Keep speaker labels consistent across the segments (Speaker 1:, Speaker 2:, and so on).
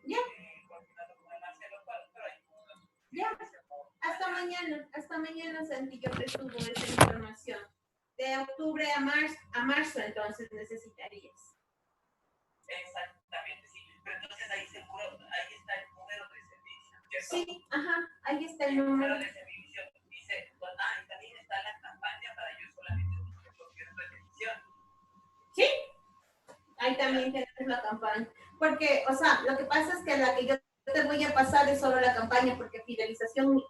Speaker 1: Ya. Ya. Hasta mañana, Santi, yo te subo esa información. De octubre a marzo, entonces necesitarías. Exactamente, sí. Pero entonces ahí seguro, ahí está el número de servicio, ¿cierto? Sí, ajá, ahí está el número de servicio. Dice, y también está la campaña para yo solamente repetición. Sí, ahí también tenemos la campaña. Porque, o sea, lo que pasa es que la que yo te voy a pasar es solo la campaña, porque fidelización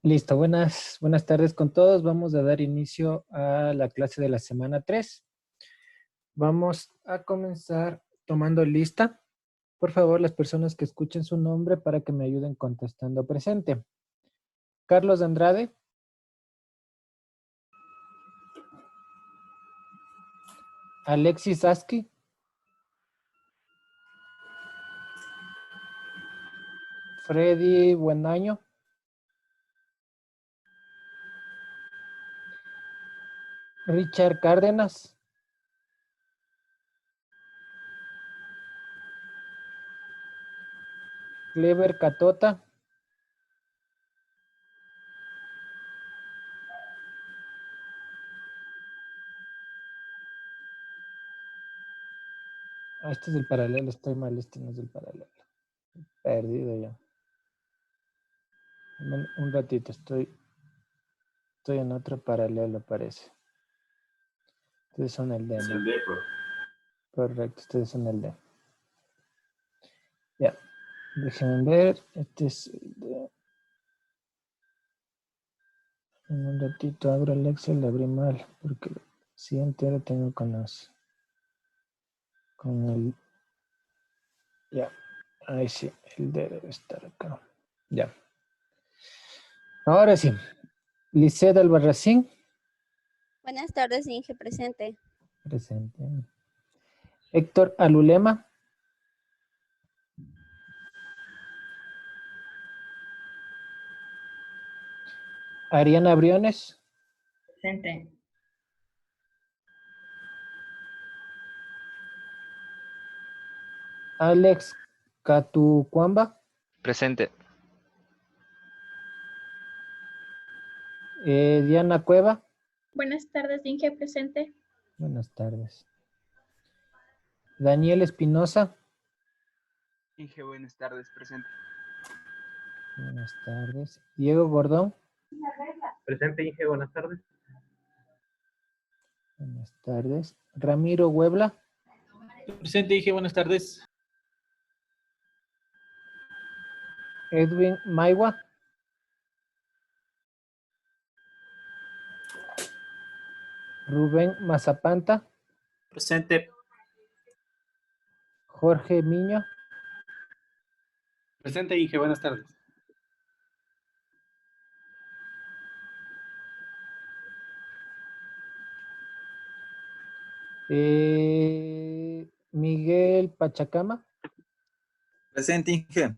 Speaker 2: Listo, buenas tardes con todos. Vamos a dar inicio a la clase de la semana 3. Vamos a comenzar tomando lista. Por favor, las personas que escuchen su nombre para que me ayuden contestando presente. Carlos Andrade. Alexis Aski. Freddy Buenaño. Richard Cárdenas. Clever Catota. este es el paralelo, estoy mal, este no es el paralelo. Perdido ya. Un ratito, estoy en otro paralelo, parece. Ustedes son el D,
Speaker 3: Es
Speaker 2: ¿no?
Speaker 3: el D, pues.
Speaker 2: Correcto, ustedes son el D. Ya. Déjenme ver. Este es el D. En un ratito abro el Excel, lo abrí mal, porque el siguiente lo tengo con el... Ya. Ahí sí, el D debe estar acá. Ya. Ahora sí. Lisset Albarracín.
Speaker 4: Buenas tardes, Inge, presente.
Speaker 2: Presente. Héctor Alulema. Ariana Briones.
Speaker 5: Presente.
Speaker 2: Alex Catucuamba.
Speaker 6: Presente.
Speaker 2: Diana Cueva.
Speaker 5: Buenas tardes, Inge, presente.
Speaker 2: Buenas tardes. Daniel Espinosa.
Speaker 7: Inge, buenas tardes, presente.
Speaker 2: Buenas tardes. Diego Gordón.
Speaker 8: Presente, Inge, buenas tardes.
Speaker 2: Buenas tardes. Ramiro Huebla.
Speaker 8: Presente, Inge, buenas tardes.
Speaker 2: Edwin Maigua. Rubén Mazapanta.
Speaker 8: Presente.
Speaker 2: Jorge Miño.
Speaker 8: Presente, Inge, buenas tardes.
Speaker 2: Miguel Pachacama.
Speaker 9: Presente, Inge.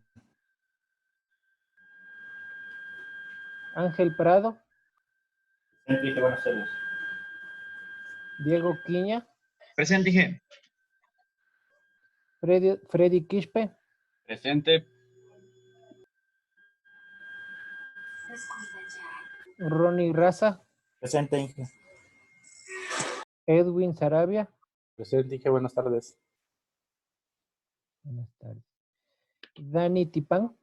Speaker 2: Ángel Prado.
Speaker 3: Presente, Inge, buenas tardes.
Speaker 2: Diego Quiña.
Speaker 7: Presente, Inge.
Speaker 2: Freddy Quispe.
Speaker 7: Presente.
Speaker 2: Ronnie Raza.
Speaker 9: Presente, Inge.
Speaker 2: Edwin Sarabia.
Speaker 8: Presente, Inge, buenas tardes.
Speaker 2: Buenas tardes. Dani Tipán.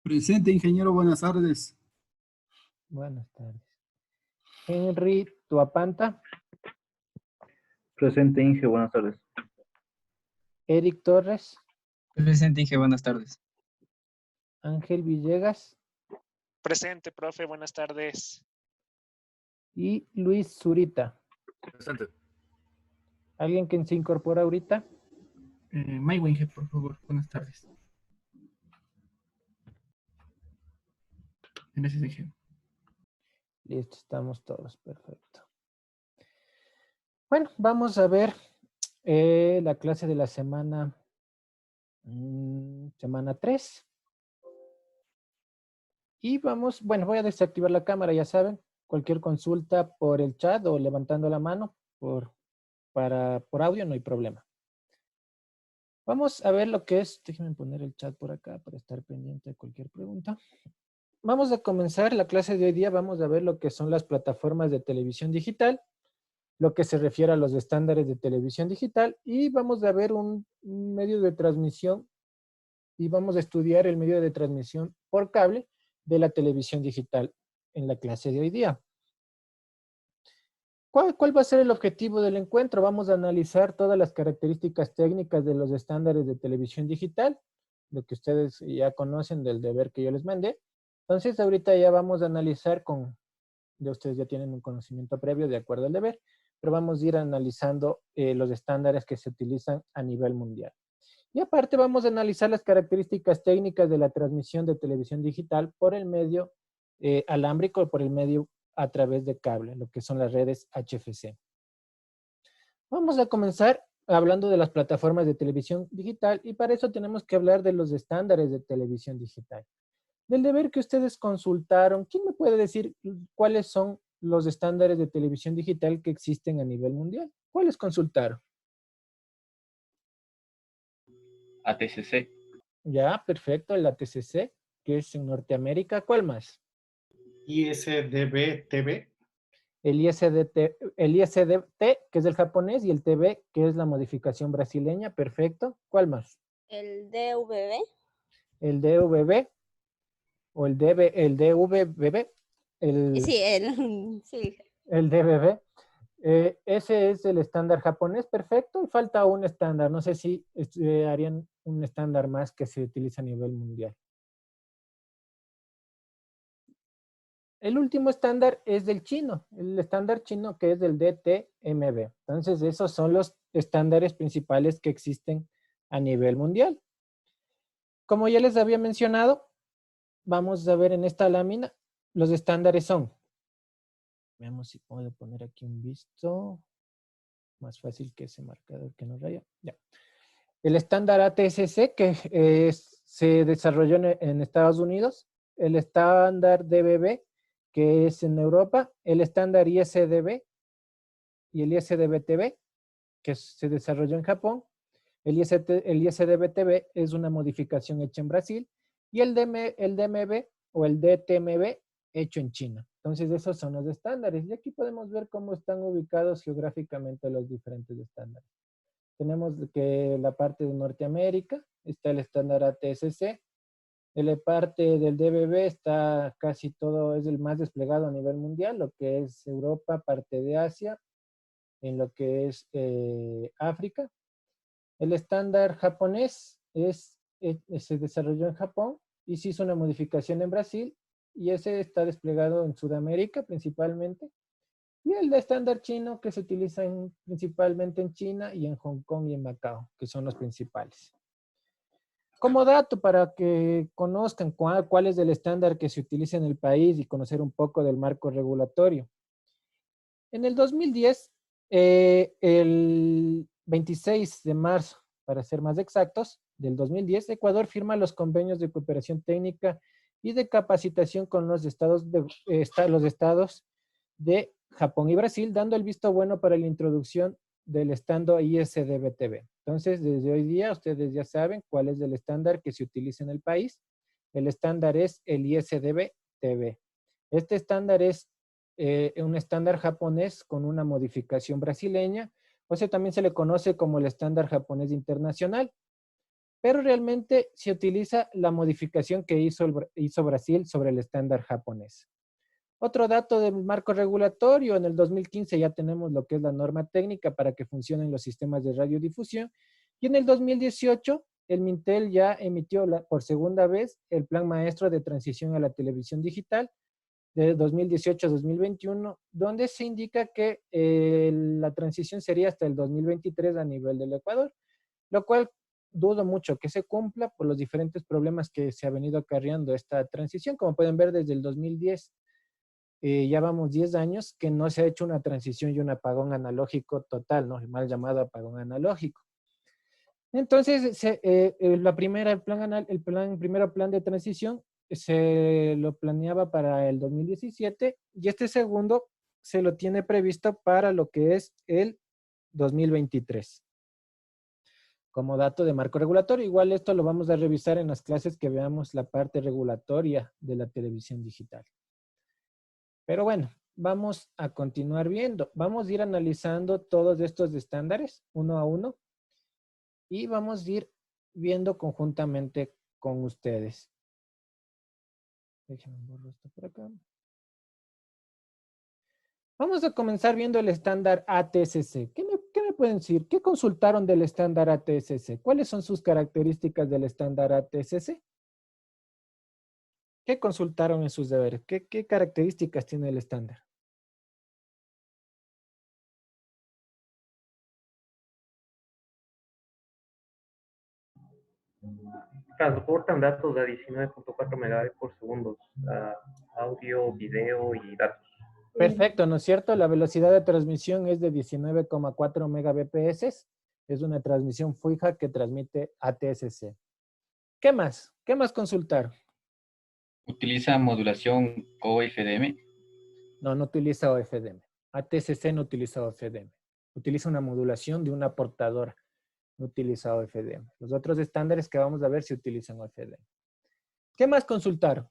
Speaker 10: Presente, ingeniero, buenas tardes.
Speaker 2: Buenas tardes. Henry Tuapanta.
Speaker 8: Presente, Inge, buenas tardes.
Speaker 2: Eric Torres.
Speaker 7: Presente, Inge, buenas tardes.
Speaker 2: Ángel Villegas.
Speaker 11: Presente, profe, buenas tardes.
Speaker 2: Y Luis Zurita.
Speaker 8: Presente.
Speaker 2: ¿Alguien que se incorpora ahorita?
Speaker 8: Maigua, Inge, por favor, buenas tardes. Gracias, Inge.
Speaker 2: Listo, estamos todos, perfecto. Bueno, vamos a ver la clase de la semana 3. Y vamos, bueno, voy a desactivar la cámara, ya saben, cualquier consulta por el chat o levantando la mano por audio, no hay problema. Vamos a ver lo que es, déjenme poner el chat por acá para estar pendiente de cualquier pregunta. Vamos a comenzar la clase de hoy día, vamos a ver lo que son las plataformas de televisión digital, lo que se refiere a los estándares de televisión digital y vamos a ver un medio de transmisión y vamos a estudiar el medio de transmisión por cable de la televisión digital en la clase de hoy día. ¿Cuál va a ser el objetivo del encuentro? Vamos a analizar todas las características técnicas de los estándares de televisión digital, lo que ustedes ya conocen del deber que yo les mandé. Entonces, ahorita ya vamos a analizar ya ustedes ya tienen un conocimiento previo de acuerdo al deber, pero vamos a ir analizando los estándares que se utilizan a nivel mundial. Y aparte vamos a analizar las características técnicas de la transmisión de televisión digital por el medio alámbrico o por el medio a través de cable, lo que son las redes HFC. Vamos a comenzar hablando de las plataformas de televisión digital y para eso tenemos que hablar de los estándares de televisión digital. Del deber que ustedes consultaron, ¿quién me puede decir cuáles son los estándares de televisión digital que existen a nivel mundial? ¿Cuáles consultaron?
Speaker 6: ATCC.
Speaker 2: Ya, perfecto, el ATCC, que es en Norteamérica. ¿Cuál más?
Speaker 8: ISDB-TV.
Speaker 2: el ISDT, que es el japonés, y el TB, que es la modificación brasileña. Perfecto. ¿Cuál más?
Speaker 4: El DVB.
Speaker 2: El DVB o el DVBB.
Speaker 4: Sí, sí.
Speaker 2: El DVB. Ese es el estándar japonés, perfecto. Y falta un estándar. No sé si harían un estándar más que se utiliza a nivel mundial. El último estándar es del chino, el estándar chino que es del DTMB. Entonces, esos son los estándares principales que existen a nivel mundial. Como ya les había mencionado, vamos a ver en esta lámina, los estándares son. Veamos si puedo poner aquí un visto. Más fácil que ese marcador que nos raya. Ya. El estándar ATSC que se desarrolló en Estados Unidos. El estándar DBB que es en Europa. El estándar ISDB y el ISDB-TB que se desarrolló en Japón. El ISDB-TB es una modificación hecha en Brasil. Y el DMB o el DTMB hecho en China. Entonces, esos son los estándares. Y aquí podemos ver cómo están ubicados geográficamente los diferentes estándares. Tenemos que la parte de Norteamérica está el estándar ATSC. En la parte del DBB está casi todo, es el más desplegado a nivel mundial, lo que es Europa, parte de Asia, en lo que es África. El estándar japonés se desarrolló en Japón y se hizo una modificación en Brasil y ese está desplegado en Sudamérica principalmente. Y el estándar chino que se utiliza principalmente en China y en Hong Kong y en Macao, que son los principales. Como dato para que conozcan cuál es el estándar que se utiliza en el país y conocer un poco del marco regulatorio. En el 2010, el 26 de marzo, para ser más exactos, del 2010, Ecuador firma los convenios de cooperación técnica y de capacitación con los estados de Japón y Brasil, dando el visto bueno para la introducción del estándar ISDB-TB. Entonces, desde hoy día, ustedes ya saben cuál es el estándar que se utiliza en el país. El estándar es el ISDB-TB. Este estándar es un estándar japonés con una modificación brasileña, o sea, también se le conoce como el estándar japonés internacional, pero realmente se utiliza la modificación que hizo Brasil sobre el estándar japonés. Otro dato del marco regulatorio, en el 2015 ya tenemos lo que es la norma técnica para que funcionen los sistemas de radiodifusión, y en el 2018 el Mintel ya emitió por segunda vez el Plan Maestro de Transición a la Televisión Digital, de 2018 a 2021, donde se indica que la transición sería hasta el 2023 a nivel del Ecuador, lo cual dudo mucho que se cumpla por los diferentes problemas que se ha venido acarreando esta transición. Como pueden ver, desde el 2010, ya vamos 10 años que no se ha hecho una transición y un apagón analógico total, ¿no? El mal llamado apagón analógico. Entonces, el primer plan de transición se lo planeaba para el 2017 y este segundo se lo tiene previsto para lo que es el 2023. Como dato de marco regulatorio, igual esto lo vamos a revisar en las clases que veamos la parte regulatoria de la televisión digital. Pero bueno, vamos a continuar viendo. Vamos a ir analizando todos estos estándares uno a uno y vamos a ir viendo conjuntamente con ustedes. Déjenme borrar esto por acá. Vamos a comenzar viendo el estándar ATSC. ¿Qué me pueden decir? ¿Qué consultaron del estándar ATSC? ¿Cuáles son sus características del estándar ATSC? ¿Qué consultaron en sus deberes? ¿Qué características tiene el estándar?
Speaker 3: Transportan datos de 19.4 megabytes por segundo, audio, video y datos.
Speaker 2: Perfecto, ¿no es cierto? La velocidad de transmisión es de 19,4 megabps. Es una transmisión fija que transmite ATSC. ¿Qué más? ¿Qué más consultaron?
Speaker 6: ¿Utiliza modulación OFDM?
Speaker 2: No, no utiliza OFDM. ATSC no utiliza OFDM. Utiliza una modulación de una portadora. No utiliza OFDM. Los otros estándares que vamos a ver si utilizan OFDM. ¿Qué más consultaron?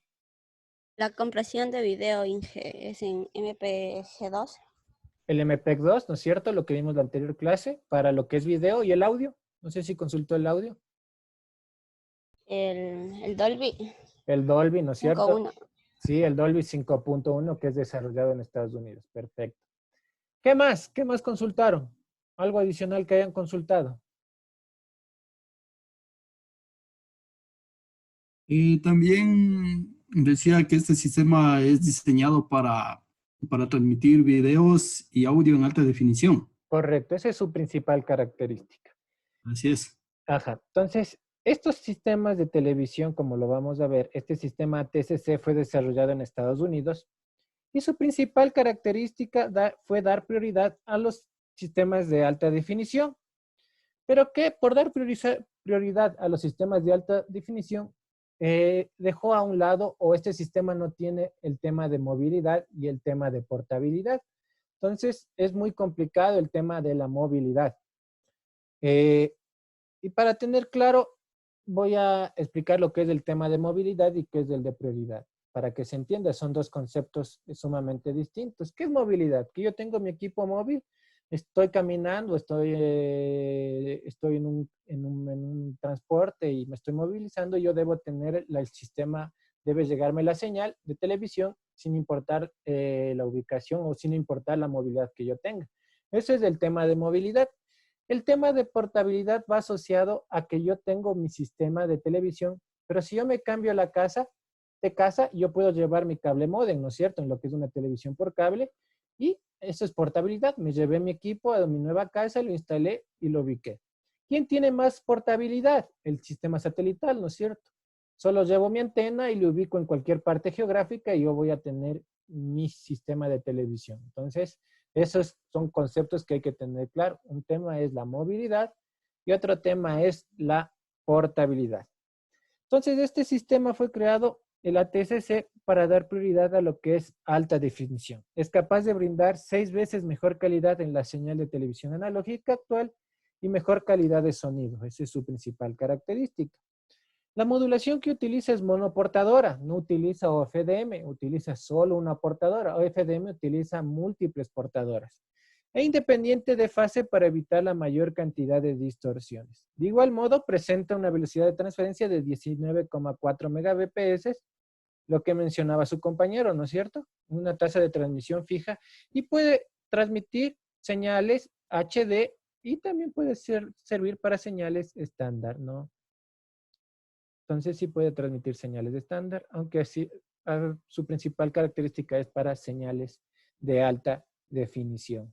Speaker 4: La compresión de video es en MPG2.
Speaker 2: El MPEG-2, ¿no es cierto? Lo que vimos en la anterior clase, para lo que es video y el audio. No sé si consultó el audio.
Speaker 4: El Dolby.
Speaker 2: El Dolby, ¿no es cierto?
Speaker 4: 5.1.
Speaker 2: Sí, el Dolby 5.1 que es desarrollado en Estados Unidos. Perfecto. ¿Qué más? ¿Qué más consultaron? ¿Algo adicional que hayan consultado?
Speaker 10: También decía que este sistema es diseñado para transmitir videos y audio en alta definición.
Speaker 2: Correcto, esa es su principal característica.
Speaker 10: Así es.
Speaker 2: Ajá. Entonces, estos sistemas de televisión, como lo vamos a ver, este sistema TCC fue desarrollado en Estados Unidos y su principal característica fue dar prioridad a los sistemas de alta definición. Pero que por dar prioridad a los sistemas de alta definición, dejó a un lado o este sistema no tiene el tema de movilidad y el tema de portabilidad. Entonces, es muy complicado el tema de la movilidad. Y para tener claro, voy a explicar lo que es el tema de movilidad y qué es el de prioridad. Para que se entienda, son dos conceptos sumamente distintos. ¿Qué es movilidad? Que yo tengo mi equipo móvil, estoy caminando, estoy en un transporte y me estoy movilizando, yo debo tener el sistema, debe llegarme la señal de televisión sin importar la ubicación o sin importar la movilidad que yo tenga. Eso es el tema de movilidad. El tema de portabilidad va asociado a que yo tengo mi sistema de televisión, pero si yo me cambio de casa, yo puedo llevar mi cable módem, ¿no es cierto? En lo que es una televisión por cable, y eso es portabilidad. Me llevé mi equipo a mi nueva casa, lo instalé y lo ubiqué. ¿Quién tiene más portabilidad? El sistema satelital, ¿no es cierto? Solo llevo mi antena y lo ubico en cualquier parte geográfica y yo voy a tener mi sistema de televisión. Entonces, esos son conceptos que hay que tener claro. Un tema es la movilidad y otro tema es la portabilidad. Entonces, este sistema fue creado, el ATCC, para dar prioridad a lo que es alta definición. Es capaz de brindar 6 veces mejor calidad en la señal de televisión analógica actual y mejor calidad de sonido. Esa es su principal característica. La modulación que utiliza es monoportadora, no utiliza OFDM, utiliza solo una portadora. OFDM utiliza múltiples portadoras. E independiente de fase para evitar la mayor cantidad de distorsiones. De igual modo, presenta una velocidad de transferencia de 19,4 megabps, lo que mencionaba su compañero, ¿no es cierto? Una tasa de transmisión fija y puede transmitir señales HD y también puede servir para señales estándar, ¿no? Entonces sí puede transmitir señales de estándar, aunque así, su principal característica es para señales de alta definición.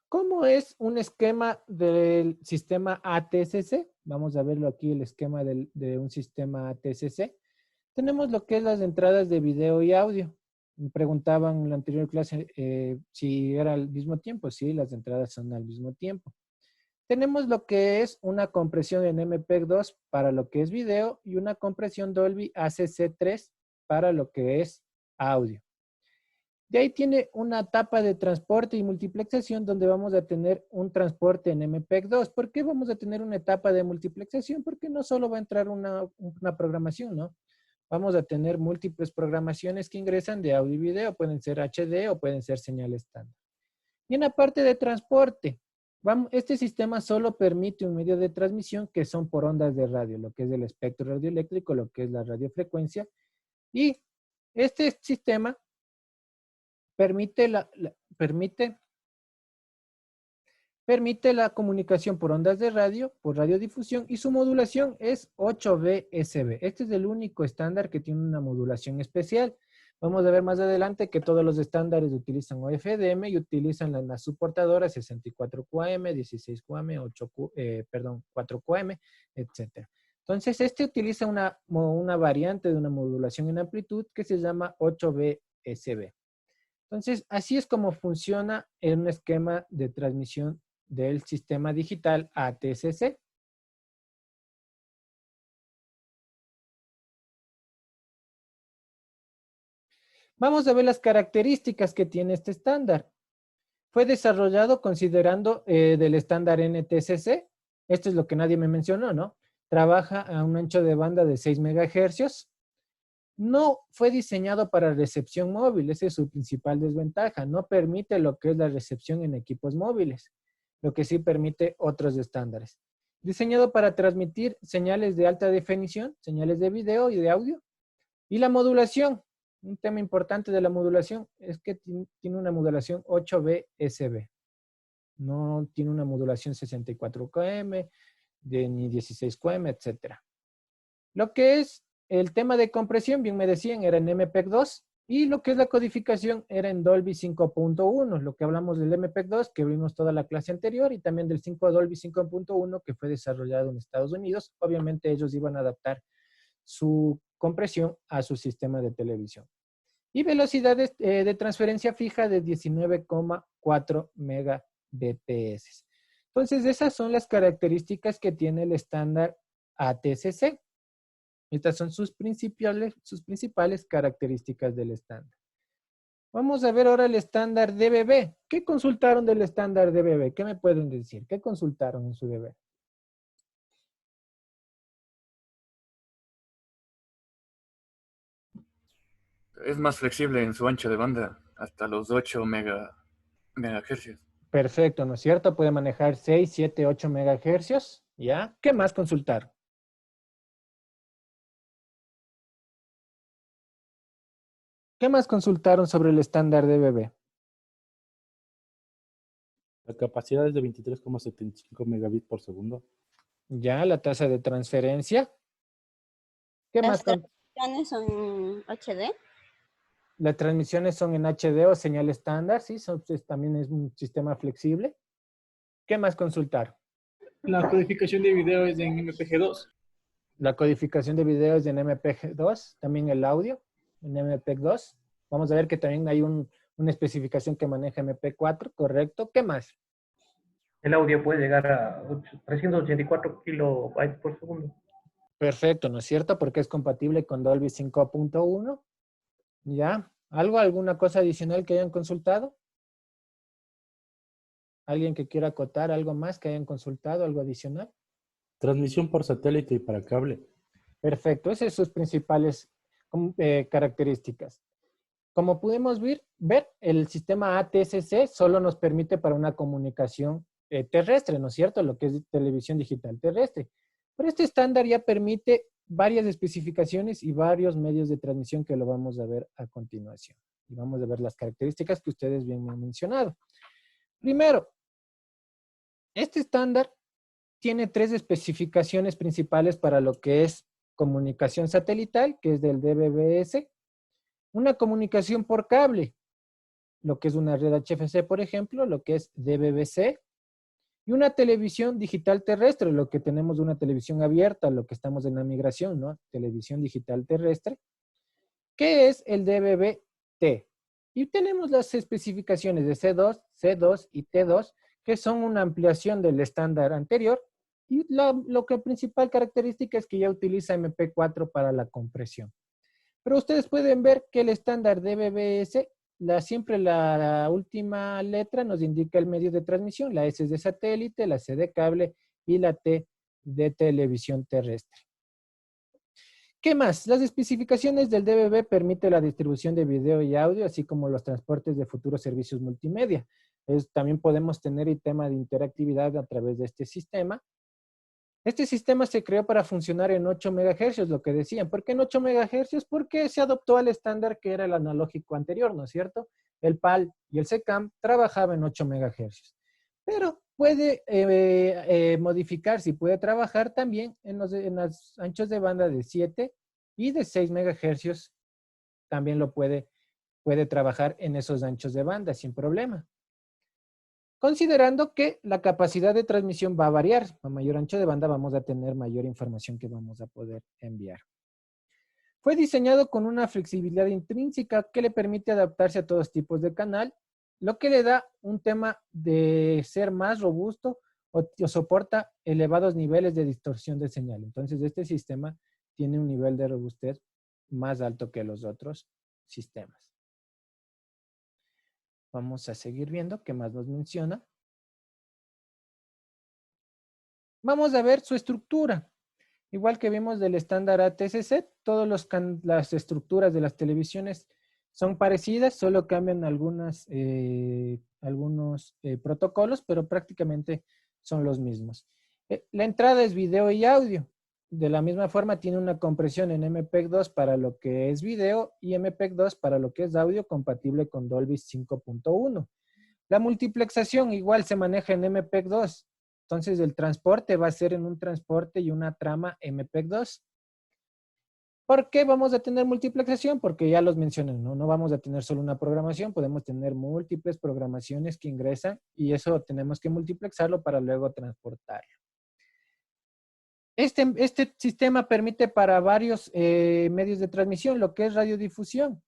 Speaker 2: ¿Cómo es un esquema del sistema ATCC? Vamos a verlo aquí, el esquema de un sistema ATCC. Tenemos lo que es las entradas de video y audio. Me preguntaban en la anterior clase si era al mismo tiempo. Sí, las entradas son al mismo tiempo. Tenemos lo que es una compresión en MPEG-2 para lo que es video y una compresión Dolby ACC3 para lo que es audio. De ahí tiene una etapa de transporte y multiplexación donde vamos a tener un transporte en MPEG-2. ¿Por qué vamos a tener una etapa de multiplexación? Porque no solo va a entrar una programación, ¿no? Vamos a tener múltiples programaciones que ingresan de audio y video. Pueden ser HD o pueden ser señal estándar. Y en la parte de transporte, este sistema solo permite un medio de transmisión que son por ondas de radio, lo que es el espectro radioeléctrico, lo que es la radiofrecuencia. Y este sistema permite la comunicación por ondas de radio, por radiodifusión, y su modulación es 8BSB. Este es el único estándar que tiene una modulación especial. Vamos a ver más adelante que todos los estándares utilizan OFDM y utilizan las subportadoras 64QAM, 16QAM, 4QAM, etc. Entonces, este utiliza una variante de una modulación en amplitud que se llama 8BSB. Entonces, así es como funciona en un esquema de transmisión del sistema digital ATCC. Vamos a ver las características que tiene este estándar. Fue desarrollado considerando del estándar NTSC. Esto es lo que nadie me mencionó, ¿no? trabaja a un ancho de banda de 6 megahercios. No fue diseñado para recepción móvil, esa es su principal desventaja. No permite lo que es la recepción en equipos móviles, lo que sí permite otros estándares. Diseñado para transmitir señales de alta definición, señales de video y de audio. Y la modulación, un tema importante de la modulación es que tiene una modulación 8BSB. No tiene una modulación 64QM, ni 16QM, etc. Lo que es el tema de compresión, bien me decían, era en MPEG 2 y lo que es la codificación era en Dolby 5.1, lo que hablamos del MPEG 2 que vimos toda la clase anterior y también del Dolby 5.1 que fue desarrollado en Estados Unidos. Obviamente ellos iban a adaptar su compresión a su sistema de televisión. Y velocidades de transferencia fija de 19,4 megabps. Entonces esas son las características que tiene el estándar ATCC. Estas son sus principales características del estándar. Vamos a ver ahora el estándar DBB. ¿Qué consultaron del estándar DBB? ¿Qué me pueden decir? ¿Qué consultaron en su deber?
Speaker 8: Es más flexible en su ancho de banda, hasta los 8 megahercios.
Speaker 2: Perfecto, ¿no es cierto? Puede manejar 6, 7, 8 megahercios. ¿Ya? ¿Qué más consultaron? ¿Qué más consultaron sobre el estándar DBB?
Speaker 8: La capacidad es de 23,75 megabits por segundo.
Speaker 2: Ya, la tasa de transferencia. ¿Qué más?
Speaker 4: ¿Las transmisiones son HD?
Speaker 2: Las transmisiones son en HD o señal estándar, sí, también es un sistema flexible. ¿Qué más consultaron?
Speaker 8: La codificación de video es en MPG2.
Speaker 2: La codificación de video es en MPG2, también el audio en MPEG-2. Vamos a ver que también hay una especificación que maneja MP4, correcto. ¿Qué más?
Speaker 3: El audio puede llegar a 384 kilobytes por segundo.
Speaker 2: Perfecto, ¿no es cierto? Porque es compatible con Dolby 5.1. ¿Ya? ¿Alguna cosa adicional que hayan consultado? ¿Alguien que quiera acotar algo más que hayan consultado, algo adicional?
Speaker 8: Transmisión por satélite y para cable.
Speaker 2: Perfecto, esas son sus principales características. Como pudimos ver, el sistema ATSC solo nos permite para una comunicación terrestre, ¿no es cierto? Lo que es televisión digital terrestre. Pero este estándar ya permite varias especificaciones y varios medios de transmisión que lo vamos a ver a continuación. Y vamos a ver las características que ustedes bien me han mencionado. Primero, este estándar tiene 3 especificaciones principales para lo que es comunicación satelital, que es del DVB-S, una comunicación por cable, lo que es una red HFC, por ejemplo, lo que es DVB-C, y una televisión digital terrestre, lo que tenemos una televisión abierta, lo que estamos en la migración, ¿no? Televisión digital terrestre, que es el DVB-T. Y tenemos las especificaciones de C2, C2 y T2, que son una ampliación del estándar anterior, y lo que principal característica es que ya utiliza MP4 para la compresión. Pero ustedes pueden ver que el estándar DVB-S, siempre la última letra nos indica el medio de transmisión. La S es de satélite, la C de cable y la T de televisión terrestre. ¿Qué más? Las especificaciones del DVB permiten la distribución de video y audio, así como los transportes de futuros servicios multimedia. También podemos tener el tema de interactividad a través de este sistema. Este sistema se creó para funcionar en 8 MHz, lo que decían. ¿Por qué en 8 MHz? Porque se adoptó al estándar que era el analógico anterior, ¿no es cierto? El PAL y el SECAM trabajaban en 8 MHz. Pero puede modificarse y puede trabajar también en los anchos de banda de 7 y de 6 MHz. También puede trabajar en esos anchos de banda sin problema. Considerando que la capacidad de transmisión va a variar. A mayor ancho de banda vamos a tener mayor información que vamos a poder enviar. Fue diseñado con una flexibilidad intrínseca que le permite adaptarse a todos tipos de canal, lo que le da un tema de ser más robusto o soporta elevados niveles de distorsión de señal. Entonces, este sistema tiene un nivel de robustez más alto que los otros sistemas. Vamos a seguir viendo qué más nos menciona. Vamos a ver su estructura. Igual que vimos del estándar ATSC, todas las estructuras de las televisiones son parecidas, solo cambian algunos protocolos, pero prácticamente son los mismos. La entrada es video y audio. De la misma forma tiene una compresión en MPEG-2 para lo que es video y MPEG-2 para lo que es audio compatible con Dolby 5.1. La multiplexación igual se maneja en MPEG-2. Entonces el transporte va a ser en un transporte y una trama MPEG-2. ¿Por qué vamos a tener multiplexación? Porque ya los mencioné, ¿no? No vamos a tener solo una programación, podemos tener múltiples programaciones que ingresan y eso tenemos que multiplexarlo para luego transportarlo. Este sistema permite para varios medios de transmisión, lo que es radiodifusión.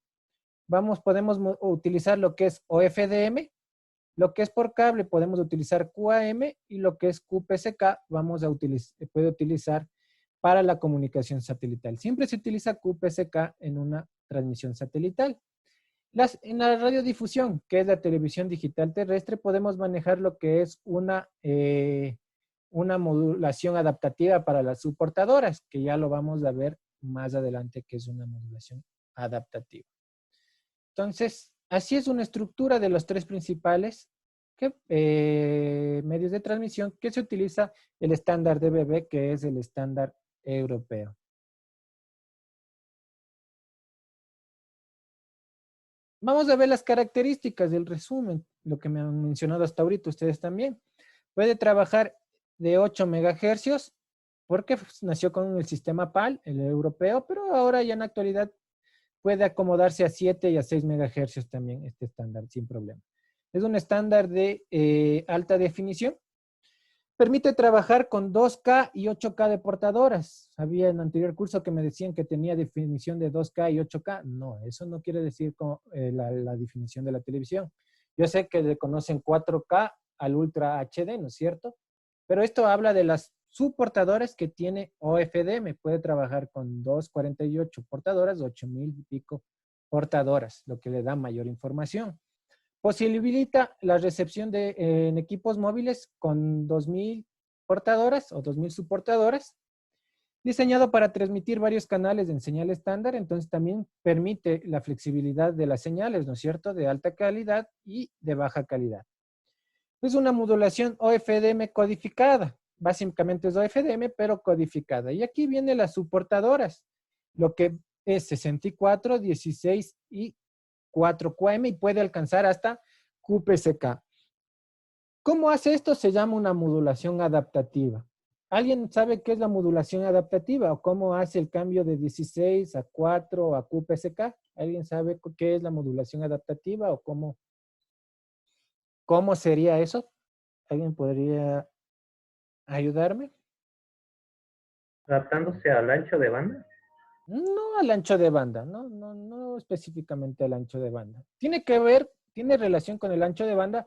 Speaker 2: Podemos utilizar lo que es OFDM, lo que es por cable podemos utilizar QAM y lo que es QPSK puede utilizar para la comunicación satelital. Siempre se utiliza QPSK en una transmisión satelital. En la radiodifusión, que es la televisión digital terrestre, podemos manejar lo que es una modulación adaptativa para las subportadoras, que ya lo vamos a ver más adelante, que es una modulación adaptativa. Entonces, así es una estructura de los tres principales medios de transmisión que se utiliza el estándar DBB, que es el estándar europeo. Vamos a ver las características del resumen, lo que me han mencionado hasta ahorita ustedes también. Puede trabajar de 8 MHz, porque nació con el sistema PAL, el europeo, pero ahora ya en la actualidad puede acomodarse a 7 y a 6 MHz también este estándar sin problema. Es un estándar de alta definición. Permite trabajar con 2K y 8K de portadoras. Había en el anterior curso que me decían que tenía definición de 2K y 8K. No, eso no quiere decir la definición de la televisión. Yo sé que le conocen 4K al Ultra HD, ¿no es cierto? Pero esto habla de las subportadoras que tiene OFDM. Puede trabajar con 248 portadoras, 8,000 y pico portadoras, lo que le da mayor información. Posibilita la recepción en equipos móviles con 2,000 portadoras o 2,000 subportadoras. Diseñado para transmitir varios canales en señal estándar, entonces también permite la flexibilidad de las señales, ¿no es cierto? De alta calidad y de baja calidad. Es una modulación OFDM codificada. Básicamente es OFDM, pero codificada. Y aquí vienen las subportadoras, lo que es 64, 16 y 4QAM y puede alcanzar hasta QPSK. ¿Cómo hace esto? Se llama una modulación adaptativa. ¿Alguien sabe qué es la modulación adaptativa o cómo hace el cambio de 16 a 4 a QPSK? ¿Alguien sabe qué es la modulación adaptativa o cómo sería eso? ¿Alguien podría ayudarme?
Speaker 3: ¿Adaptándose al ancho de banda?
Speaker 2: No al ancho de banda, no específicamente al ancho de banda. Tiene relación con el ancho de banda,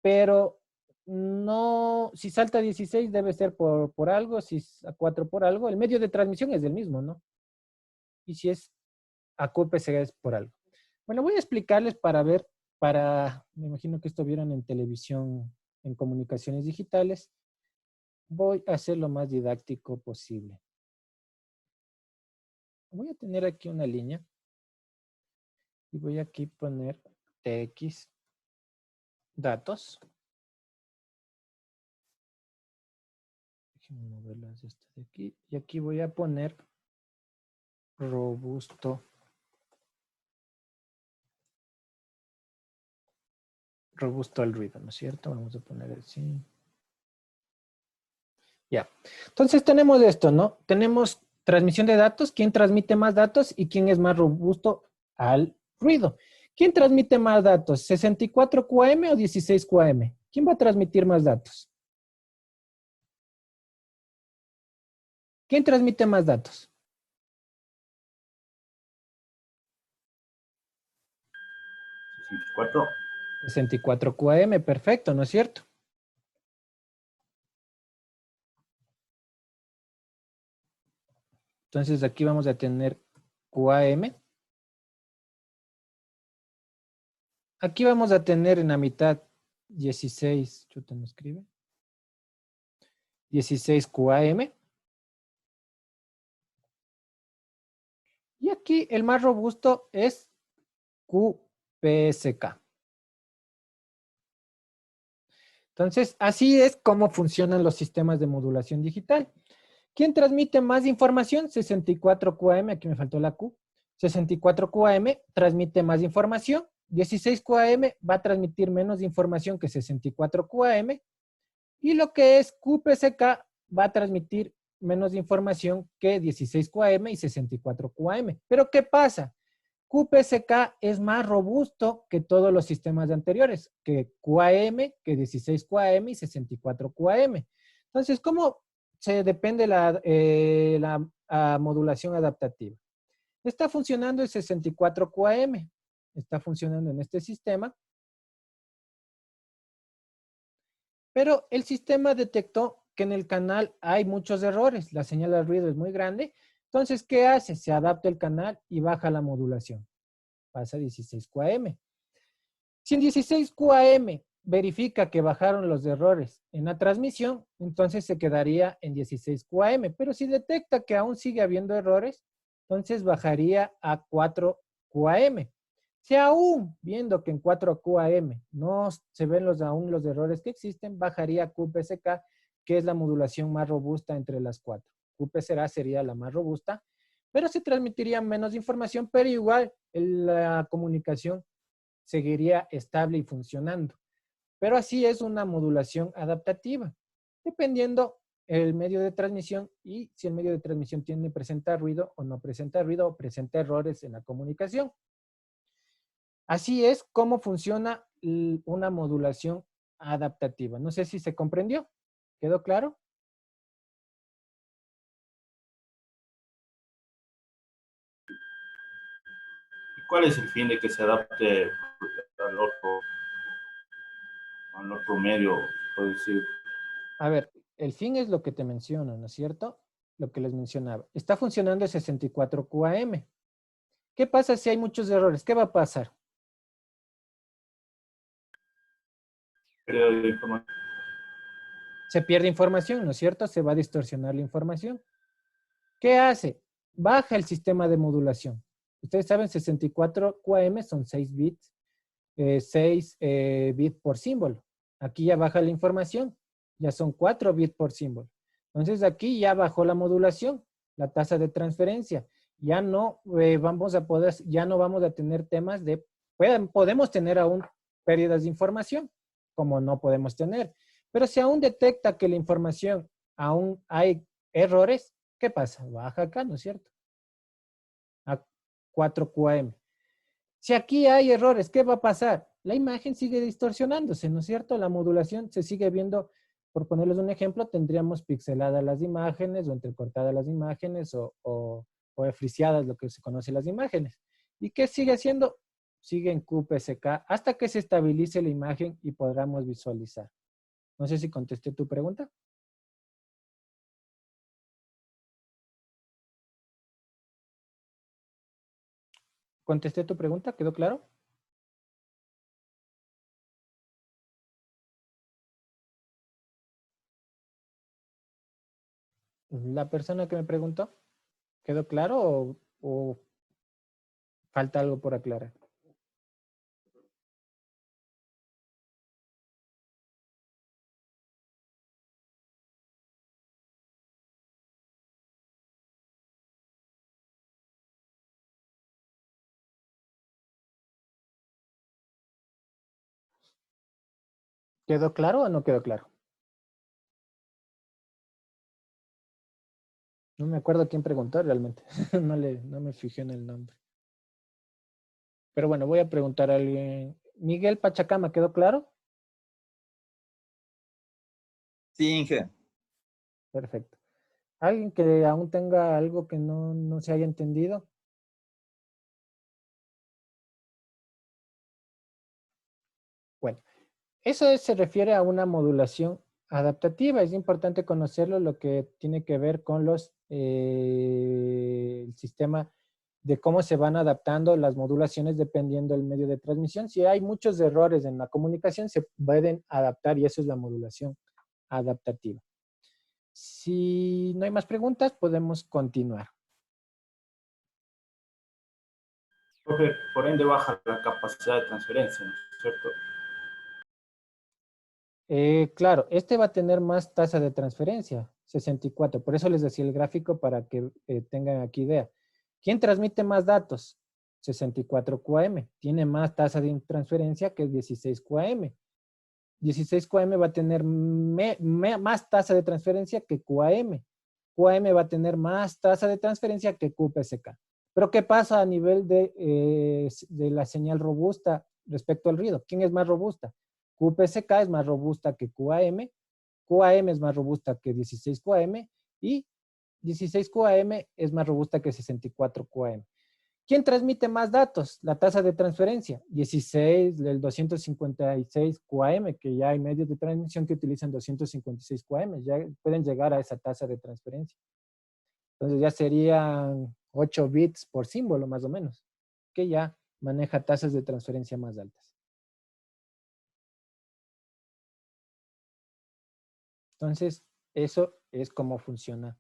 Speaker 2: pero no, si salta a 16 debe ser por algo, si es a 4 por algo. El medio de transmisión es el mismo, ¿no? Y si es a QPSK es por algo. Bueno, voy a explicarles me imagino que esto vieron en televisión, en comunicaciones digitales. Voy a hacer lo más didáctico posible. Voy a tener aquí una línea y voy aquí a poner TX datos. Déjenme moverlas esto de aquí. Y aquí voy a poner robusto al ruido, ¿no es cierto? Vamos a poner así. Ya. Entonces tenemos esto, ¿no? Tenemos transmisión de datos, quién transmite más datos y quién es más robusto al ruido. ¿Quién transmite más datos? ¿64 QAM o 16 QAM? ¿Quién va a transmitir más datos? ¿Quién transmite más datos? 64 QAM, perfecto, ¿no es cierto? Entonces aquí vamos a tener QAM. Aquí vamos a tener en la mitad 16, chuta, no escribe. 16 QAM. Y aquí el más robusto es QPSK. Entonces, así es como funcionan los sistemas de modulación digital. ¿Quién transmite más información? 64QAM, aquí me faltó la Q. 64QAM transmite más información. 16QAM va a transmitir menos información que 64QAM. Y lo que es QPSK va a transmitir menos información que 16QAM y 64QAM. Pero ¿qué pasa? QPSK es más robusto que todos los sistemas anteriores, que QAM, que 16QAM y 64QAM. Entonces, ¿cómo se depende la modulación adaptativa? Está funcionando el 64QAM, está funcionando en este sistema, pero el sistema detectó que en el canal hay muchos errores, la señal de ruido es muy grande. Entonces, ¿qué hace? Se adapta el canal y baja la modulación. Pasa a 16QAM. Si en 16QAM verifica que bajaron los errores en la transmisión, entonces se quedaría en 16QAM. Pero si detecta que aún sigue habiendo errores, entonces bajaría a 4QAM. Si aún viendo que en 4QAM no se ven aún los errores que existen, bajaría a QPSK, que es la modulación más robusta entre las cuatro. QPSK sería la más robusta, pero se transmitiría menos información, pero igual la comunicación seguiría estable y funcionando. Pero así es una modulación adaptativa, dependiendo el medio de transmisión y si el medio de transmisión presenta ruido o no presenta ruido o presenta errores en la comunicación. Así es como funciona una modulación adaptativa. No sé si se comprendió. ¿Quedó claro?
Speaker 12: ¿Cuál es el fin de que se adapte al otro medio, puedo decir?
Speaker 2: A ver, el fin es lo que te menciono, ¿no es cierto? Lo que les mencionaba. Está funcionando el 64QAM. ¿Qué pasa si hay muchos errores? ¿Qué va a pasar? Se pierde información, ¿no es cierto? Se va a distorsionar la información. ¿Qué hace? Baja el sistema de modulación. Ustedes saben, 64QAM son 6 bits, 6 bits por símbolo. Aquí ya baja la información, ya son 4 bits por símbolo. Entonces aquí ya bajó la modulación, la tasa de transferencia. Ya no vamos a tener temas de, podemos tener aún pérdidas de información, como no podemos tener. Pero si aún detecta que la información, aún hay errores, ¿qué pasa? Baja acá, ¿no es cierto? A 4QAM. Si aquí hay errores, ¿qué va a pasar? La imagen sigue distorsionándose, ¿no es cierto? La modulación se sigue viendo, por ponerles un ejemplo, tendríamos pixeladas las imágenes o entrecortadas las imágenes o friseadas, lo que se conoce las imágenes. ¿Y qué sigue haciendo? Sigue en QPSK hasta que se estabilice la imagen y podamos visualizar. No sé si contesté tu pregunta. ¿Contesté tu pregunta? ¿Quedó claro? La persona que me preguntó, ¿quedó claro o falta algo por aclarar? ¿Quedó claro o no quedó claro? No me acuerdo quién preguntó realmente. No me fijé en el nombre. Pero bueno, voy a preguntar a alguien. Miguel Pachacama, ¿quedó claro?
Speaker 9: Sí, Inge.
Speaker 2: Perfecto. ¿Alguien que aún tenga algo que no se haya entendido? Bueno, eso se refiere a una modulación adaptativa. Es importante conocerlo, lo que tiene que ver con el sistema de cómo se van adaptando las modulaciones dependiendo del medio de transmisión. Si hay muchos errores en la comunicación, se pueden adaptar y eso es la modulación adaptativa. Si no hay más preguntas, podemos continuar.
Speaker 12: Profe, por ende baja la capacidad de transferencia, ¿no es cierto?
Speaker 2: Claro, este va a tener más tasa de transferencia, 64. Por eso les decía el gráfico para que tengan aquí idea. ¿Quién transmite más datos? 64 QAM. Tiene más tasa de transferencia que 16 QAM. 16 QAM va a tener más tasa de transferencia que QAM. QAM va a tener más tasa de transferencia que QPSK. Pero ¿qué pasa a nivel de la señal robusta respecto al ruido? ¿Quién es más robusta? QPSK es más robusta que QAM, QAM es más robusta que 16 QAM y 16 QAM es más robusta que 64 QAM. ¿Quién transmite más datos? La tasa de transferencia, 16, el 256 QAM, que ya hay medios de transmisión que utilizan 256 QAM, ya pueden llegar a esa tasa de transferencia. Entonces ya serían 8 bits por símbolo más o menos, que ya maneja tasas de transferencia más altas. Entonces, eso es cómo funciona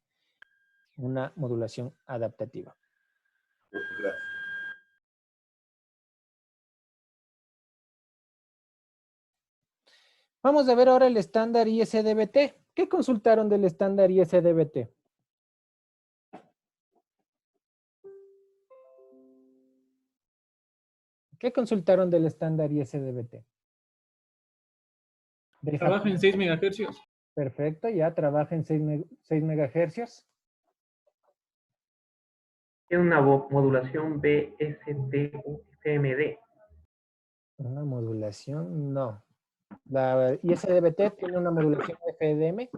Speaker 2: una modulación adaptativa.
Speaker 12: Gracias.
Speaker 2: Vamos a ver ahora el estándar ISDBT. ¿Qué consultaron del estándar ISDBT? ¿Qué consultaron del estándar ISDBT?
Speaker 13: Trabaja en 6 megahercios.
Speaker 2: Perfecto, ya trabaja en 6 megahercios.
Speaker 3: Tiene una modulación BST-UFMD.
Speaker 2: Una modulación, no. La ISDBT tiene una modulación FDM,